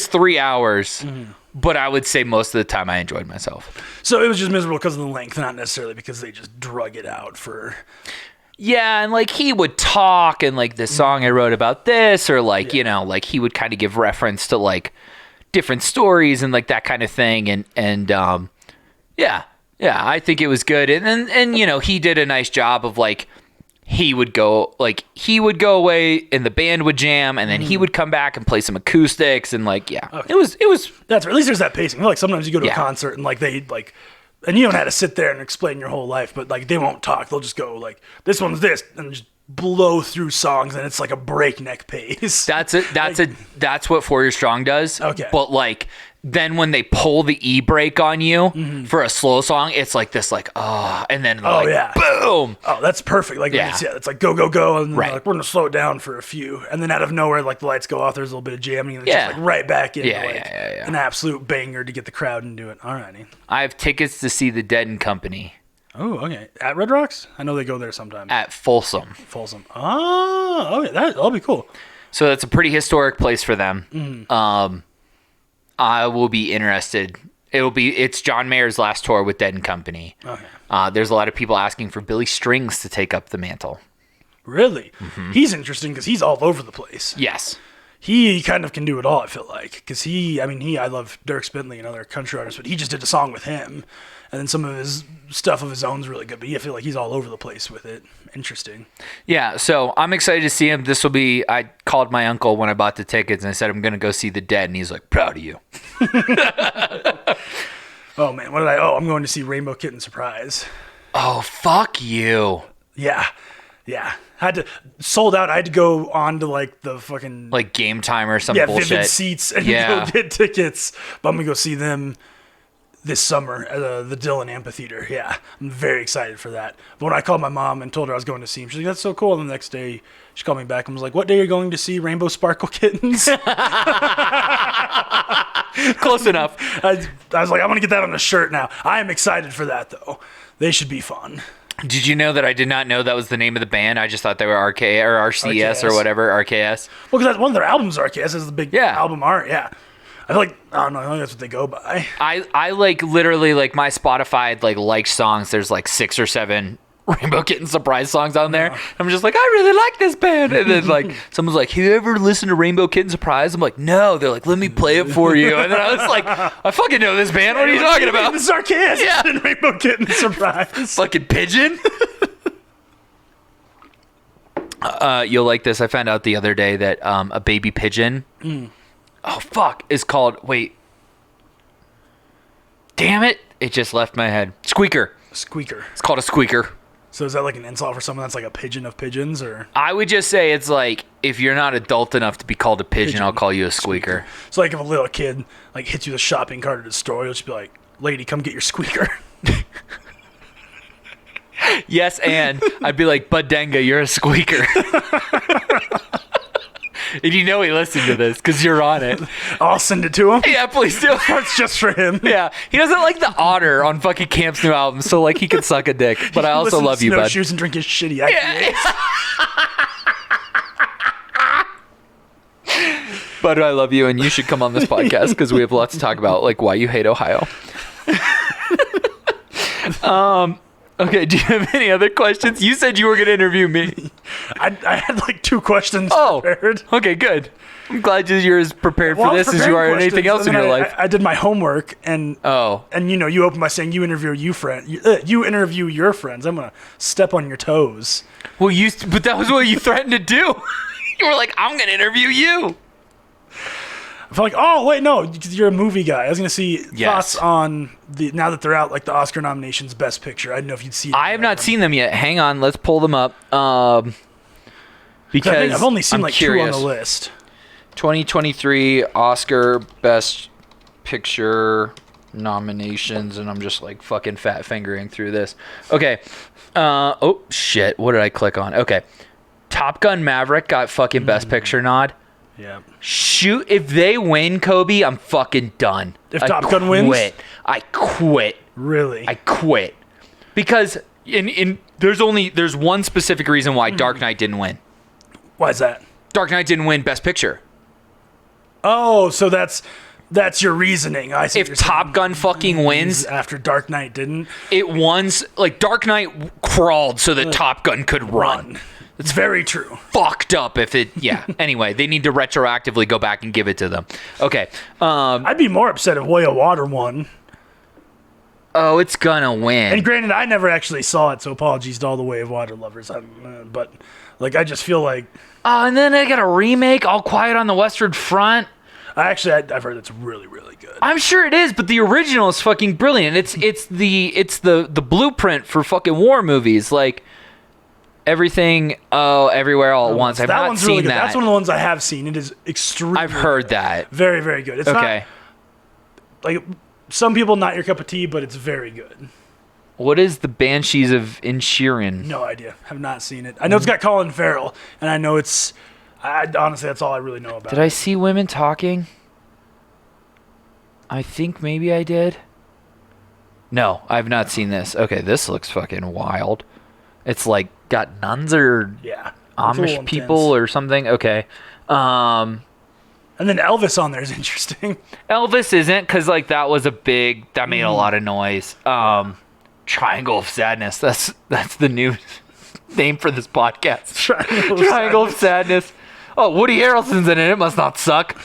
3 hours, but I would say most of the time I enjoyed myself. So it was just miserable because of the length, not necessarily because they just drug it out for. Yeah, and like he would talk, and like this song I wrote about this, or like like he would kind of give reference to like different stories and like that kind of thing, and yeah, I think it was good, and he did a nice job of like he would go away and the band would jam, and then he would come back and play some acoustics, and like it was That's at least there's that pacing. I feel like sometimes you go to Yeah. a concert and like they like, and you don't have to sit there and explain your whole life, but like they won't talk. They'll just go like, this one's this, and just blow through songs, and it's like a breakneck pace. that's what 4 Year Strong does. Okay. But like then when they pull the e-brake on you for a slow song, it's like this like and then like yeah. boom. Oh, that's perfect. Like, Yeah. it's like go, go, go. And then Right. like, we're going to slow it down for a few. And then out of nowhere, like the lights go off. There's a little bit of jamming. And it's Yeah. just like right back into Yeah, like yeah. an absolute banger to get the crowd into it. All righty. I have tickets to see the Dead and Company Oh, okay. At Red Rocks? I know they go there sometimes. at Folsom. Folsom. Oh, okay. That'll be cool. So that's a pretty historic place for them. I will be interested. It's John Mayer's last tour with Dead and Company. Okay. There's a lot of people asking for Billy Strings to take up the mantle. Really? He's interesting because he's all over the place. Yes. He kind of can do it all, I feel like. Because I love Dierks Bentley and other country artists, but he just did a song with him. And then some of his stuff of his own is really good, but I feel like he's all over the place with it. Interesting. Yeah, so I'm excited to see him. I called my uncle when I bought the tickets, and I said, I'm going to go see the Dead, and he's like, proud of you. Oh, man, I'm going to see Rainbow Kitten Surprise. Oh, fuck you. Yeah. Sold out. I had to go on to like the fucking Like Game Time or some Vivid bullshit. Seats and Yeah. go get tickets. But I'm going to go see them this summer at the Dillon Amphitheater. Yeah, I'm very excited for that. But when I called my mom and told her I was going to see him, she's like, that's so cool. And the next day, she called me back and was like, what day are you going to see Rainbow Sparkle Kittens? Close enough. I was like, I'm going to get that on a shirt now. I am excited for that, though. They should be fun. Did you know that I did not know that was the name of the band? I just thought they were RK or RCS or RKS. whatever, RKS. Well, because that's one of their albums, RKS, is the big Yeah. album art. Yeah. I feel like, I don't know, I think that's what they go by. I like literally like my Spotify like songs. There's like 6 or 7 Rainbow Kitten surprise songs on there. I'm just like, I really like this band. And then like someone's like, have you ever listened to Rainbow Kitten Surprise? I'm like, no. They're like, let me play it for you. And then I was like, I fucking know this band. What are you talking about? The Sarcasm. Yeah. And Rainbow Kitten Surprise. Fucking pigeon. You'll like this. I found out the other day that a baby pigeon, oh fuck, is called, wait. Damn it. It just left my head. Squeaker. Squeaker. It's called a squeaker. So is that like an insult for someone that's like a pigeon of pigeons, or? I would just say it's like, if you're not adult enough to be called a pigeon. I'll call you a squeaker. So like if a little kid like hits you with a shopping cart at a store, you'll just be like, lady, come get your squeaker. Yes, and I'd be like, Budenga, you're a squeaker. And you know he listened to this because you're on it. I'll send it to him. Yeah, please do. It's just for him. Yeah, he doesn't like the otter on fucking Camp's new album, so like he can suck a dick. But I also love you, bud. Snowshoes and drink his shitty IPAs. Bud, I love you, and you should come on this podcast because we have lots to talk about, like why you hate Ohio. Okay, do you have any other questions? You said you were going to interview me. I had like 2 questions prepared. Okay, good. I'm glad you're as prepared Well, for I was this as you are preparing anything else questions, in and your then life. I did my homework, and you opened by saying you interview you interview your friends. I'm gonna step on your toes. Well, but that was what you threatened to do. You were like, I'm going to interview you. I felt like, oh wait, no, you're a movie guy. I was gonna see Yes. thoughts on now that they're out, like the Oscar nominations, Best Picture. I didn't know if you'd see. I have not seen them yet. Hang on, let's pull them up. Because I think I've only seen I'm like curious. 2 on the list. 2023 Oscar Best Picture nominations, and I'm just like fucking fat fingering through this. Okay. Oh shit! What did I click on? Okay. Top Gun Maverick got fucking Best Picture nod. Yeah. Shoot, if they win, Kobe, I'm fucking done. If Top Gun wins? I quit. Really? I quit. Because there's one specific reason why Dark Knight didn't win. Why is that? Dark Knight didn't win Best Picture. Oh, so that's your reasoning. I see. If Top Gun fucking wins, after Dark Knight didn't, it won. Like Dark Knight crawled so that Top Gun could run. It's very true. Fucked up if it. Yeah. Anyway, they need to retroactively go back and give it to them. Okay. I'd be more upset if Way of Water won. Oh, it's gonna win. And granted, I never actually saw it, so apologies to all the Way of Water lovers. But like, I just feel like. Oh, and then they got a remake, All Quiet on the Western Front. I've heard it's really, really good. I'm sure it is, but the original is fucking brilliant. It's the blueprint for fucking war movies, like Everything, Everywhere, All at Once. I've not one's seen really good. that. That's one of the ones I have seen. It is extremely. I've heard good. that. Very, very good. It's Okay. not like some people not your cup of tea, but it's very good. What is the Banshees of Inisherin? No idea. Have not seen it. I know it's got Colin Farrell, and I know it's. Honestly, that's all I really know about. Did I see women talking? I think maybe I did. No, I've not seen this. Okay, this looks fucking wild. It's like got nuns or Yeah. It's a little Amish people intense. or something. Okay. And then Elvis on there is interesting. Elvis isn't, because like that made a lot of noise. Triangle of Sadness. That's the new name for this podcast. Triangle of Sadness. Oh, Woody Harrelson's in it. It must not suck.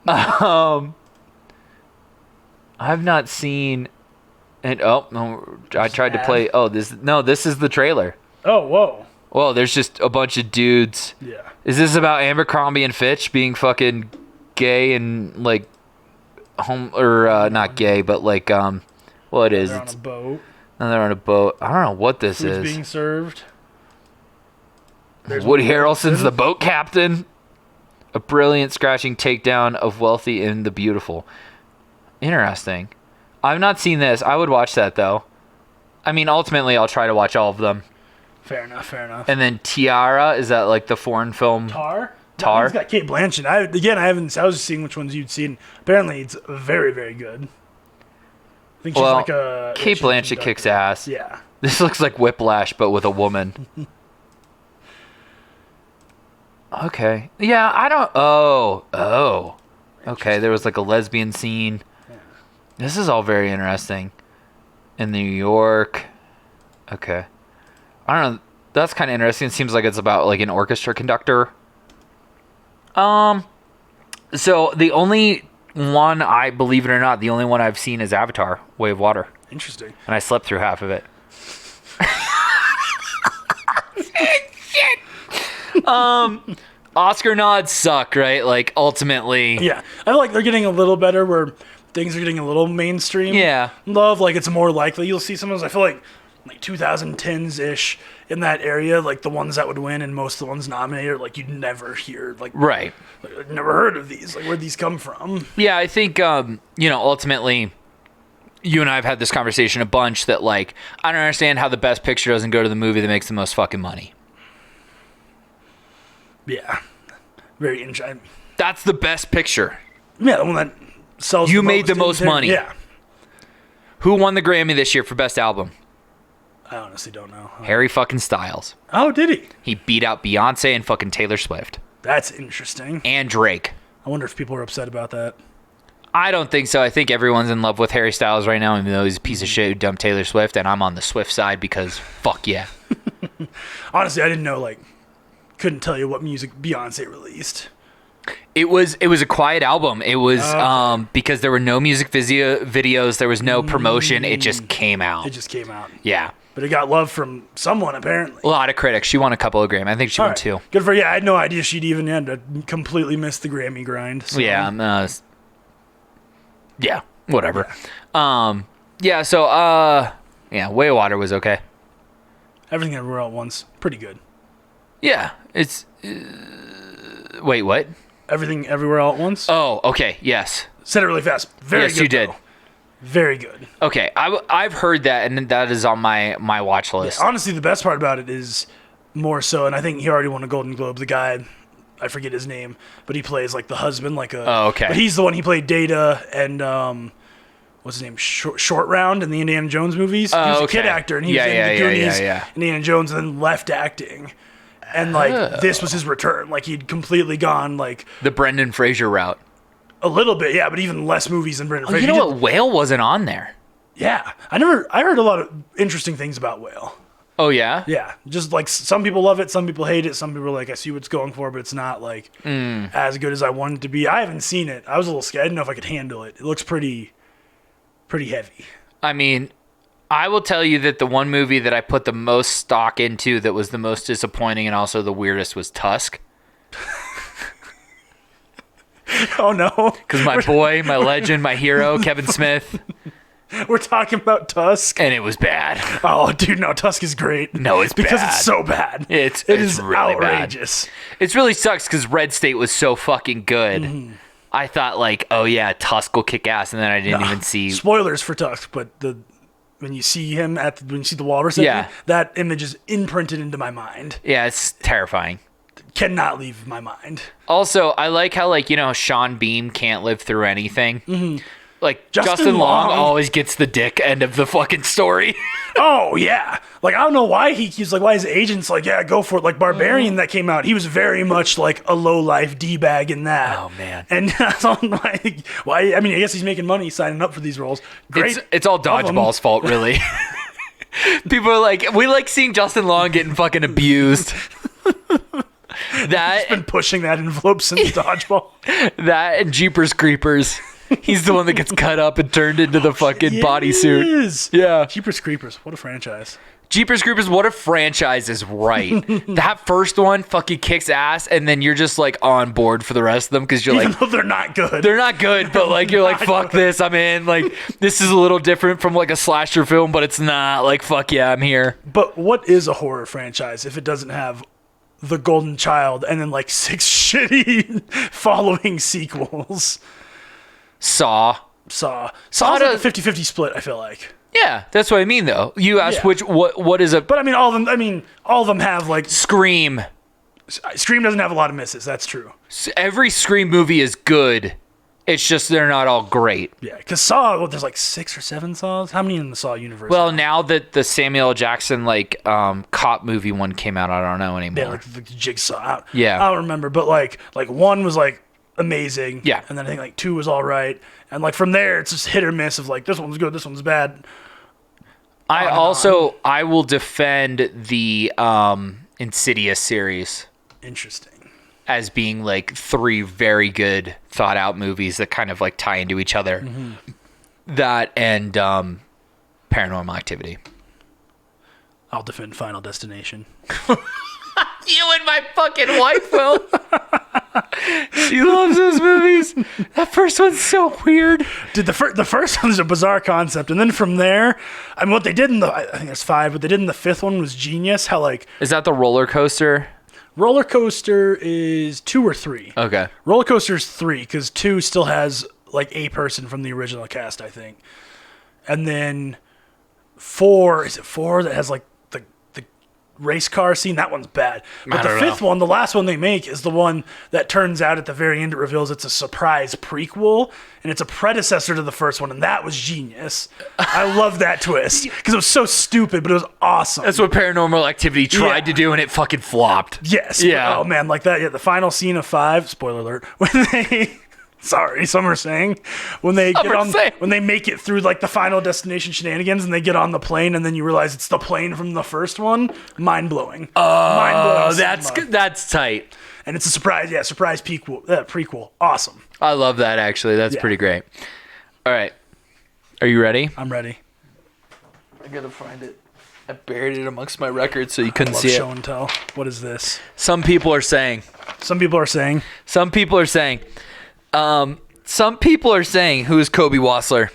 I've not seen. And no, I tried to play. Oh, this is the trailer. Oh, whoa. Well, there's just a bunch of dudes. Yeah. Is this about Abercrombie and Fitch being fucking gay and like not gay, but like what is They're it? on a boat. No, they're on a boat. I don't know what this Food's is. being served. Woody Harrelson's the boat captain. A brilliant scratching takedown of Wealthy and the Beautiful. Interesting. I've not seen this. I would watch that though. I mean, ultimately, I'll try to watch all of them. Fair enough. And then Tiara, is that like the foreign film? Tar? Tar? It's got Kate Blanchett. I was just seeing which ones you'd seen. Apparently, it's very, very good. I think she's Well, like a. Kate she's Blanchett inducted. kicks ass. Yeah. This looks like Whiplash, but with a woman. Okay. Yeah, I don't. Oh. Okay, there was like a lesbian scene. This is all very interesting. In New York. Okay. I don't know. That's kind of interesting. It seems like it's about like an orchestra conductor. So the only one, I believe it or not, the only one I've seen is Avatar: Way of Water, Interesting. and I slept through half of it. Oscar nods suck, right? Like ultimately, Yeah, I feel like they're getting a little better where things are getting a little mainstream. Yeah. Love, like it's more likely you'll see some of those. I feel like 2010s ish in that area, like the ones that would win and most of the ones nominated, like you'd never hear, like right? I've never heard of these. Like where'd these come from? Yeah, I think ultimately, you and I have had this conversation a bunch that like I don't understand how the best picture doesn't go to the movie that makes the most fucking money. Yeah, very interesting. That's the best picture. Yeah, the one that sells. You made the most money. Yeah, Who won the Grammy this year for best album? I honestly don't know. Harry fucking Styles. Oh, did he? He beat out Beyonce and fucking Taylor Swift That's interesting. and Drake. I wonder if people are upset about that. I don't think so. I think everyone's in love with Harry Styles right now, even though he's a piece of shit who dumped Taylor Swift, and I'm on the Swift side because fuck yeah. Honestly, I didn't know. Like, couldn't tell you what music Beyonce released. It was a quiet album. It was because there were no music videos, there was no promotion. It just came out. It just came out, Yeah. but it got love from someone apparently. A lot of critics. She won a couple of Grammys. I think she All won right. two. Good for I had no idea she'd even had to completely miss the Grammy grind. So. Yeah. Yeah. Whatever. Yeah. So. Yeah. Way of Water was okay. Everything Everywhere All at Once, pretty good. Yeah. It's. Wait. What? Everything Everywhere All at Once. Oh. Okay. Yes. Said it really fast. Very Yes, good. you did. though. Very good. Okay. I've heard that, and that is on my watch list. Honestly, the best part about it is more so, and I think he already won a Golden Globe. The guy, I forget his name, but he plays like the husband, like a. Oh, okay. But he's the one he played Data and what's his name, Short Round in the Indiana Jones movies. He was a kid actor, and he was in the Goonies, Indiana Jones, and then left acting. And like this was his return. Like he'd completely gone like The Brendan Fraser route. a little bit, yeah, but even less movies than Brendan Oh, Fraser. you He know did- what? Whale wasn't on there. Yeah, I heard a lot of interesting things about Whale. Oh yeah. Yeah, just like some people love it, some people hate it, some people are like, I see what it's going for, but it's not like as good as I want it to be. I haven't seen it. I was a little scared. I didn't know if I could handle it. It looks pretty heavy. I mean, I will tell you that the one movie that I put the most stock into that was the most disappointing and also the weirdest was Tusk. Oh no, Because my boy, my legend, my hero, Kevin Smith, we're talking about Tusk. and it was bad. Oh, dude, no, Tusk is great. No, it's because bad. it's so bad. It's It is really outrageous. bad. It really sucks because Red State was so fucking good. I thought like, oh yeah, Tusk will kick ass, and then I didn't even see. Spoilers for Tusk, but when you see him when you see the walrus, Yeah. that image is imprinted into my mind. Yeah, it's terrifying. Cannot leave my mind. Also, I like how Sean Bean can't live through anything. Like Justin Justin Long Long always gets the dick end of the fucking story. Oh yeah, like I don't know why he's like, why his agent's like, yeah, go for it. Like Barbarian that came out, he was very much like a low life d bag in that. Oh, man. and that's all like why. I mean, I guess he's making money signing up for these roles. Great, It's all Love him. Dodgeball's fault, really. People are like, we like seeing Justin Long getting fucking abused. That Been pushing that envelope since Dodgeball. that and Jeepers Creepers. He's the one that gets cut up and turned into the fucking bodysuit. Yes. Yeah. Jeepers Creepers, what a franchise. Jeepers Creepers, what a franchise is right. That first one fucking kicks ass, and then you're just like on board for the rest of them because you're Even like, though they're not good. they're not good, but like you're like, fuck this, I'm in. Like this is a little different from like a slasher film, but it's not. Like fuck yeah, I'm here. But what is a horror franchise if it doesn't have the Golden Child and then like 6 shitty following sequels? Saw's Saw's How like a does- 50-50 split, I feel like. Yeah, that's what I mean though. You asked Yeah. what is a But I mean, all of them have like Scream. Scream doesn't have a lot of misses. That's true. Every Scream movie is good. It's just they're not all great. Yeah, because Saw, there's like 6 or 7 Saws. How many in the Saw universe? Well, now that the Samuel L. Jackson cop movie one came out, I don't know anymore. yeah, like the Jigsaw. Yeah. I don't remember, but like 1 was like amazing. Yeah. and then I think like 2 was all right, and like from there it's just hit or miss of like this one's good, this one's bad. I will defend the Insidious series Interesting. as being like 3 very good thought out movies that kind of like tie into each other. Mm-hmm. That and Paranormal Activity. I'll defend Final Destination. You and my fucking wife will. She loves those movies. That first one's so weird. Dude, the first one's a bizarre concept, and then from there, I mean, what they did in I think it's 5. What they did in the 5th one was genius. How like Is that the roller coaster? Roller Coaster is 2 or 3. Okay. Roller Coaster's 3 because 2 still has like a person from the original cast, I think, and then 4 is it 4 that has like the race car scene? That one's bad. But the 5th one, the last one they make, is the one that turns out at the very end it reveals it's a surprise prequel and it's a predecessor to the first one, and that was genius. I love that twist because it was so stupid, but it was awesome. That's what Paranormal Activity tried to do, and it fucking flopped. Yes. Yeah. Oh man, like that. Yeah. The final scene of 5. Spoiler alert. When they. Sorry, some are saying when they when they make it through like the Final Destination shenanigans and they get on the plane and then you realize it's the plane from the first one, mind blowing. Oh, that's tight. And it's a surprise, surprise prequel. Awesome. I love that actually. That's pretty great. All right, are you ready? I'm ready. I gotta find it. I buried it amongst my records so you couldn't Love see show it. and tell. What is this? Some people are saying. Some people are saying. Some people are saying who is Cobe Wastler?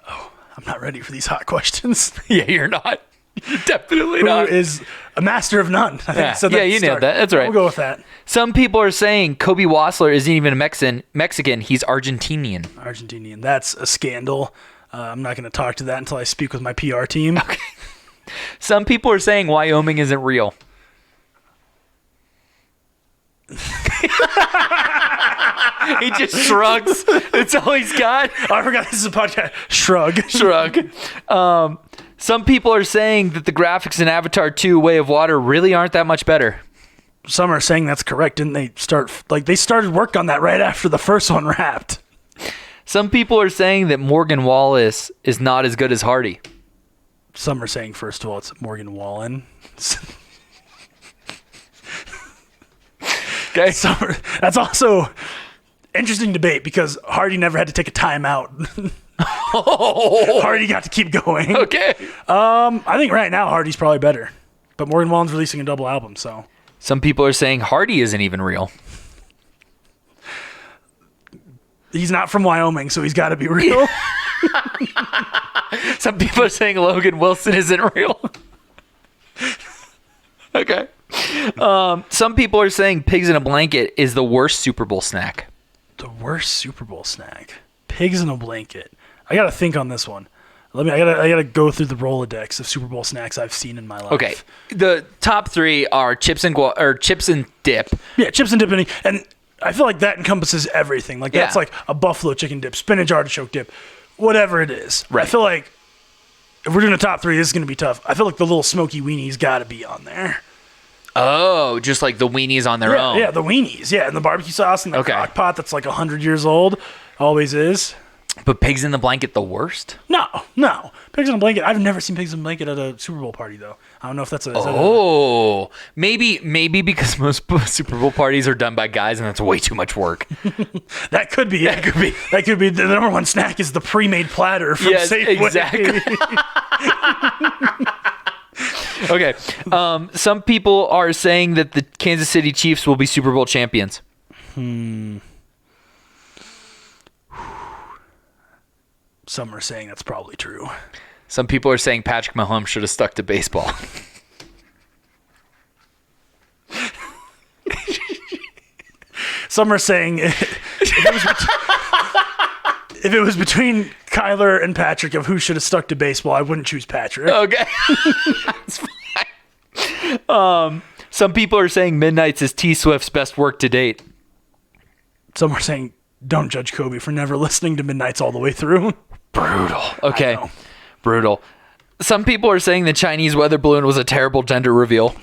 Oh, I'm not ready for these hot questions. Yeah, you're not. You're definitely not. Who is a master of none? I think I said that Yeah, at the you start. nailed that. That's right. We'll go with that. Some people are saying Cobe Wastler isn't even a Mexican. He's Argentinian. Argentinian. That's a scandal. I'm not going to talk to that until I speak with my PR team. Okay. Some people are saying Wyoming isn't real. He just shrugs. That's all he's got. Oh, I forgot this is a podcast. Shrug. Some people are saying that the graphics in Avatar 2 Way of Water really aren't that much better. Some are saying that's correct. Didn't they they started work on that right after the first one wrapped. Some people are saying that Morgan Wallace is not as good as Hardy. Some are saying, first of all, it's Morgan Wallen. Okay. That's also interesting debate because Hardy never had to take a timeout. Hardy got to keep going. Okay. I think right now Hardy's probably better, but Morgan Wallen's releasing a double album, so. Some people are saying Hardy isn't even real. He's not from Wyoming, so he's got to be real. Some people are saying Logan Wilson isn't real. Okay. Some people are saying Pigs in a Blanket is the worst Super Bowl snack. The worst Super Bowl snack. Pigs in a blanket. I got to think on this one. I gotta go through the Rolodex of Super Bowl snacks I've seen in my life. Okay. The top 3 are chips and dip. Yeah, chips and dip, and I feel like that encompasses everything. Like that's like a buffalo chicken dip, spinach artichoke dip, whatever it is. Right. I feel like if we're doing a top 3, this is gonna be tough. I feel like the little smoky weenies got to be on there. Oh, just like the weenies on their own. Yeah, the weenies. Yeah, and the barbecue sauce and the crock pot that's like 100 years old. Always is. But Pigs in the Blanket the worst? No. Pigs in a blanket. I've never seen pigs in a blanket at a Super Bowl party though. I don't know if that's maybe because most Super Bowl parties are done by guys and that's way too much work. That could be. That could be. The number one snack is the pre-made platter from Safeway. Exactly. Okay. Some people are saying that the Kansas City Chiefs will be Super Bowl champions. Some are saying that's probably true. Some people are saying Patrick Mahomes should have stuck to baseball. Some are saying if it was between Kyler and Patrick of who should have stuck to baseball, I wouldn't choose Patrick. Okay. That's fine. Some people are saying Midnight's is T Swift's best work to date. Some are saying don't judge Kobe for never listening to Midnight's all the way through. Brutal. Okay. Brutal. Some people are saying the Chinese weather balloon was a terrible gender reveal.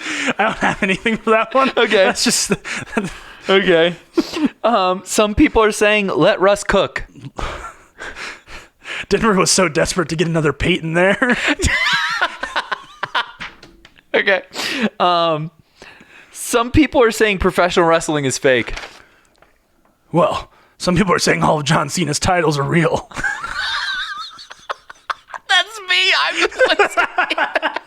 I don't have anything for that one. Okay. That's just... Okay. Some people are saying let Russ cook. Denver was so desperate to get another Peyton there. Okay. Some people are saying professional wrestling is fake. Well, some people are saying all of John Cena's titles are real. That's me. I'm the one saying that.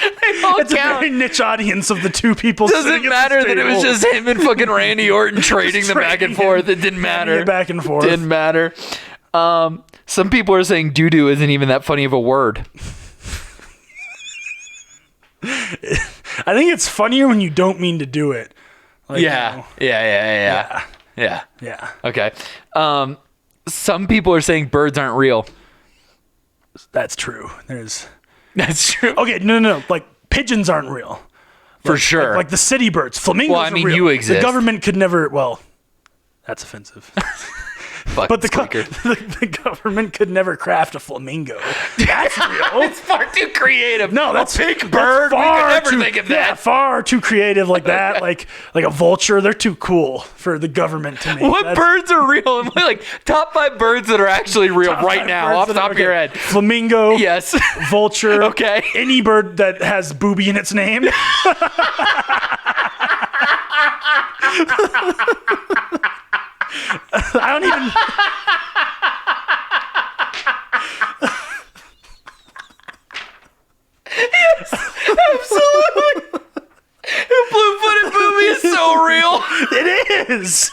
They don't It's a count. very niche audience of the two people. Doesn't sitting at matter this that it was table. just him and fucking Randy Orton trading them back and trading forth. him, It didn't handing matter. it back and forth. Didn't matter. Some people are saying doo-doo isn't even that funny of a word. I think it's funnier when you don't mean to do it. Like, Yeah. you know, Yeah. yeah. Okay. Some people are saying birds aren't real. That's true. There's That's true. okay. No. Like pigeons aren't real. For sure. Like the city birds, flamingos. Well, I mean, are real. you exist. The government could never. Well, that's offensive. Fuck But squeaker. the government could never craft a flamingo. That's real. It's far too creative. No, that's a pink that's bird. We could far never too, think of Yeah, that. far too creative like that. Like a vulture. They're too cool for the government to make. What That's- birds are real? And like top 5 birds that are actually real right five now, birds off the that top are- of your okay. head. Flamingo. Yes. Vulture. Okay. Any bird that has booby in its name. I don't even. Absolutely. Blue-footed booby is so real. It is.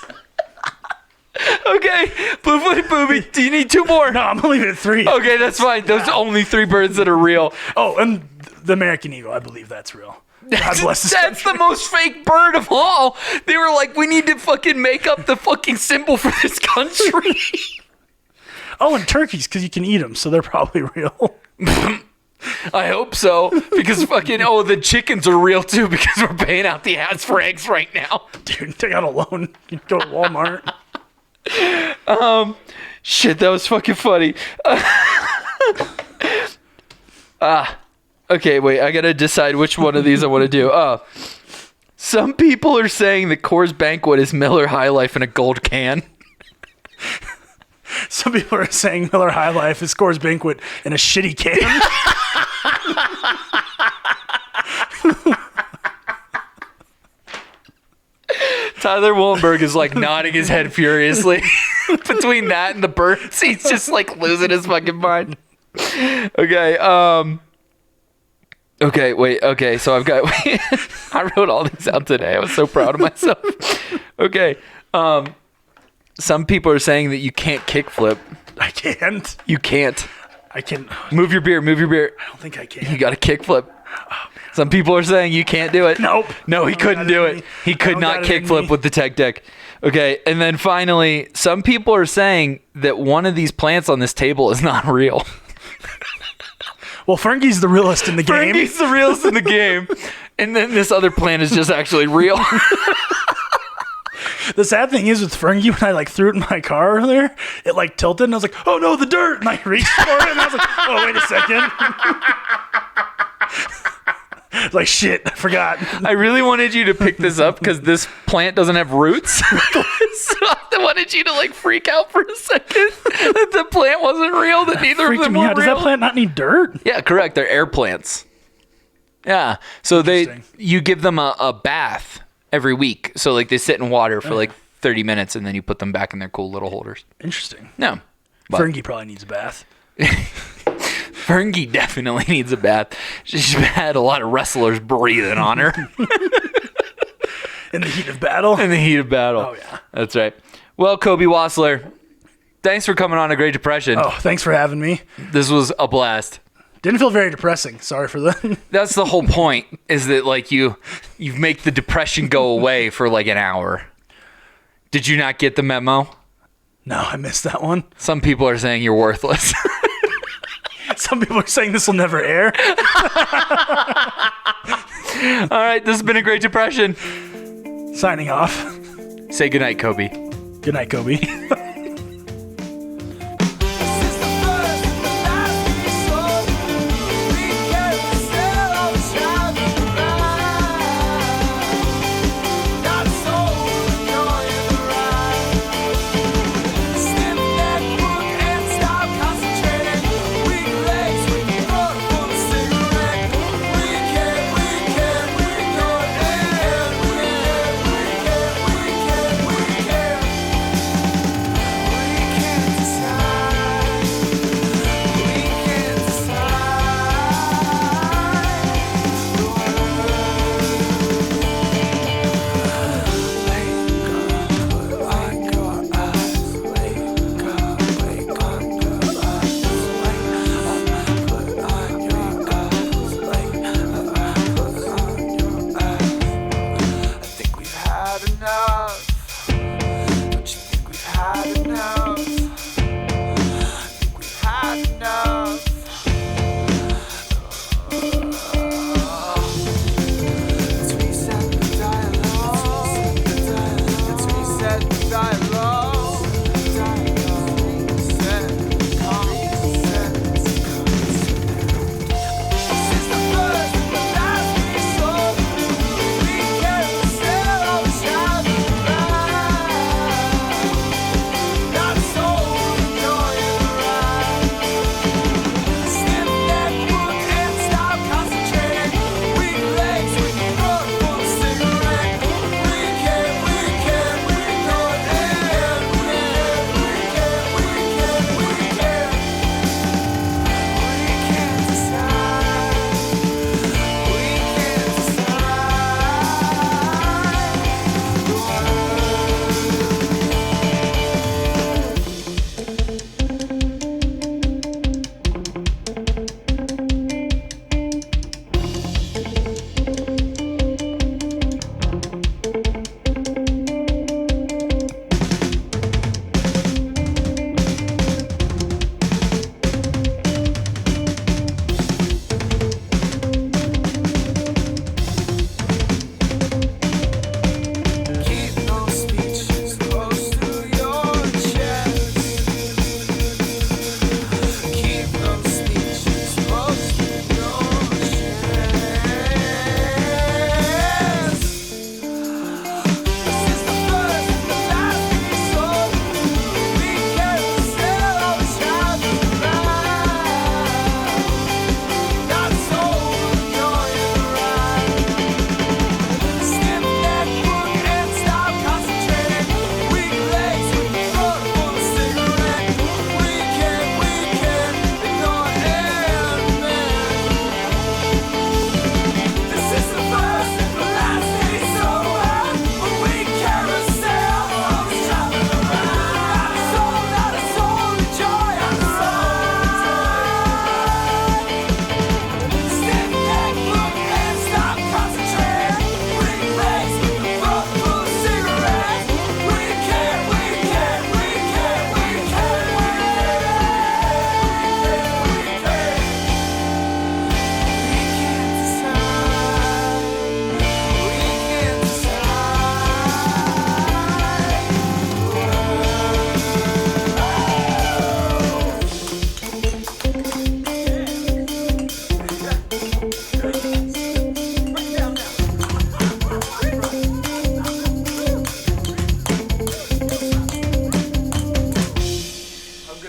Okay, blue-footed booby. Do you need 2 more? No, I'm gonna leave it at 3. Okay, that's fine. Those are only 3 birds that are real. Oh, and the American eagle. I believe that's real. God bless this That's country. the most fake bird of all. They were like, we need to fucking make up the fucking symbol for this country. Oh, and turkeys, because you can eat them, so they're probably real. I hope so, because fucking, the chickens are real too, because we're paying out the ads for eggs right now. Dude, take out a loan. You go to Walmart. Shit, that was fucking funny. Okay, wait, I gotta decide which one of these I want to do. Some people are saying that Coors Banquet is Miller High Life in a gold can. Some people are saying Miller High Life is Coors Banquet in a shitty can. Tyler Willenberg is like nodding his head furiously. Between that and the birds, he's just like losing his fucking mind. Okay, okay, wait, okay, so I've got I wrote all these out today. I was so proud of myself. Okay. Some people are saying that you can't kickflip. I can't. You can't. I can. I Move your beer, move your beer. don't think I You can. got to kickflip. Some people are saying you can't do it. Nope. No, he I don't couldn't got it do in it. me. He I could don't not got it in kickflip me. with the tech deck. Okay, and then finally, some people are saying that one of these plants on this table is not real. Well, Fergie's the realest in the game. Fergie's the realest in the game, and then this other plant is just actually real. The sad thing is with Fergie, when I threw it in my car earlier, it tilted, and I was like, "Oh no, the dirt!" And I reached for it, and I was like, "Oh wait a second." Like shit, I forgot. I really wanted you to pick this up because this plant doesn't have roots. So I wanted you to freak out for a second that the plant wasn't real, that neither of Freaked them me were out. Does real. that plant not need dirt? Yeah, correct. They're air plants. Yeah. So Interesting. you give them a bath every week. So they sit in water for 30 minutes and then you put them back in their cool little holders. Interesting. No. But Fergie probably needs a bath. Fergie definitely needs a bath. She's had a lot of wrestlers breathing on her In the heat of battle. in the heat of battle. Oh, yeah. That's right. Well, Cobe Wastler, thanks for coming on A Great Depression. Oh, thanks for having me. This was a blast. Didn't feel very depressing. Sorry for that. That's the whole point, is that you make the depression go away for an hour. Did you not get the memo? No, I missed that one. Some people are saying you're worthless. Some people are saying this will never air. All right, this has been A Great Depression. Signing off. Say goodnight, Kobe. Good night, Kobe. This is the first and the last episode. We can't sell our child around. Not so enjoying the ride.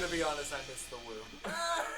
gonna be honest, I missed the woo.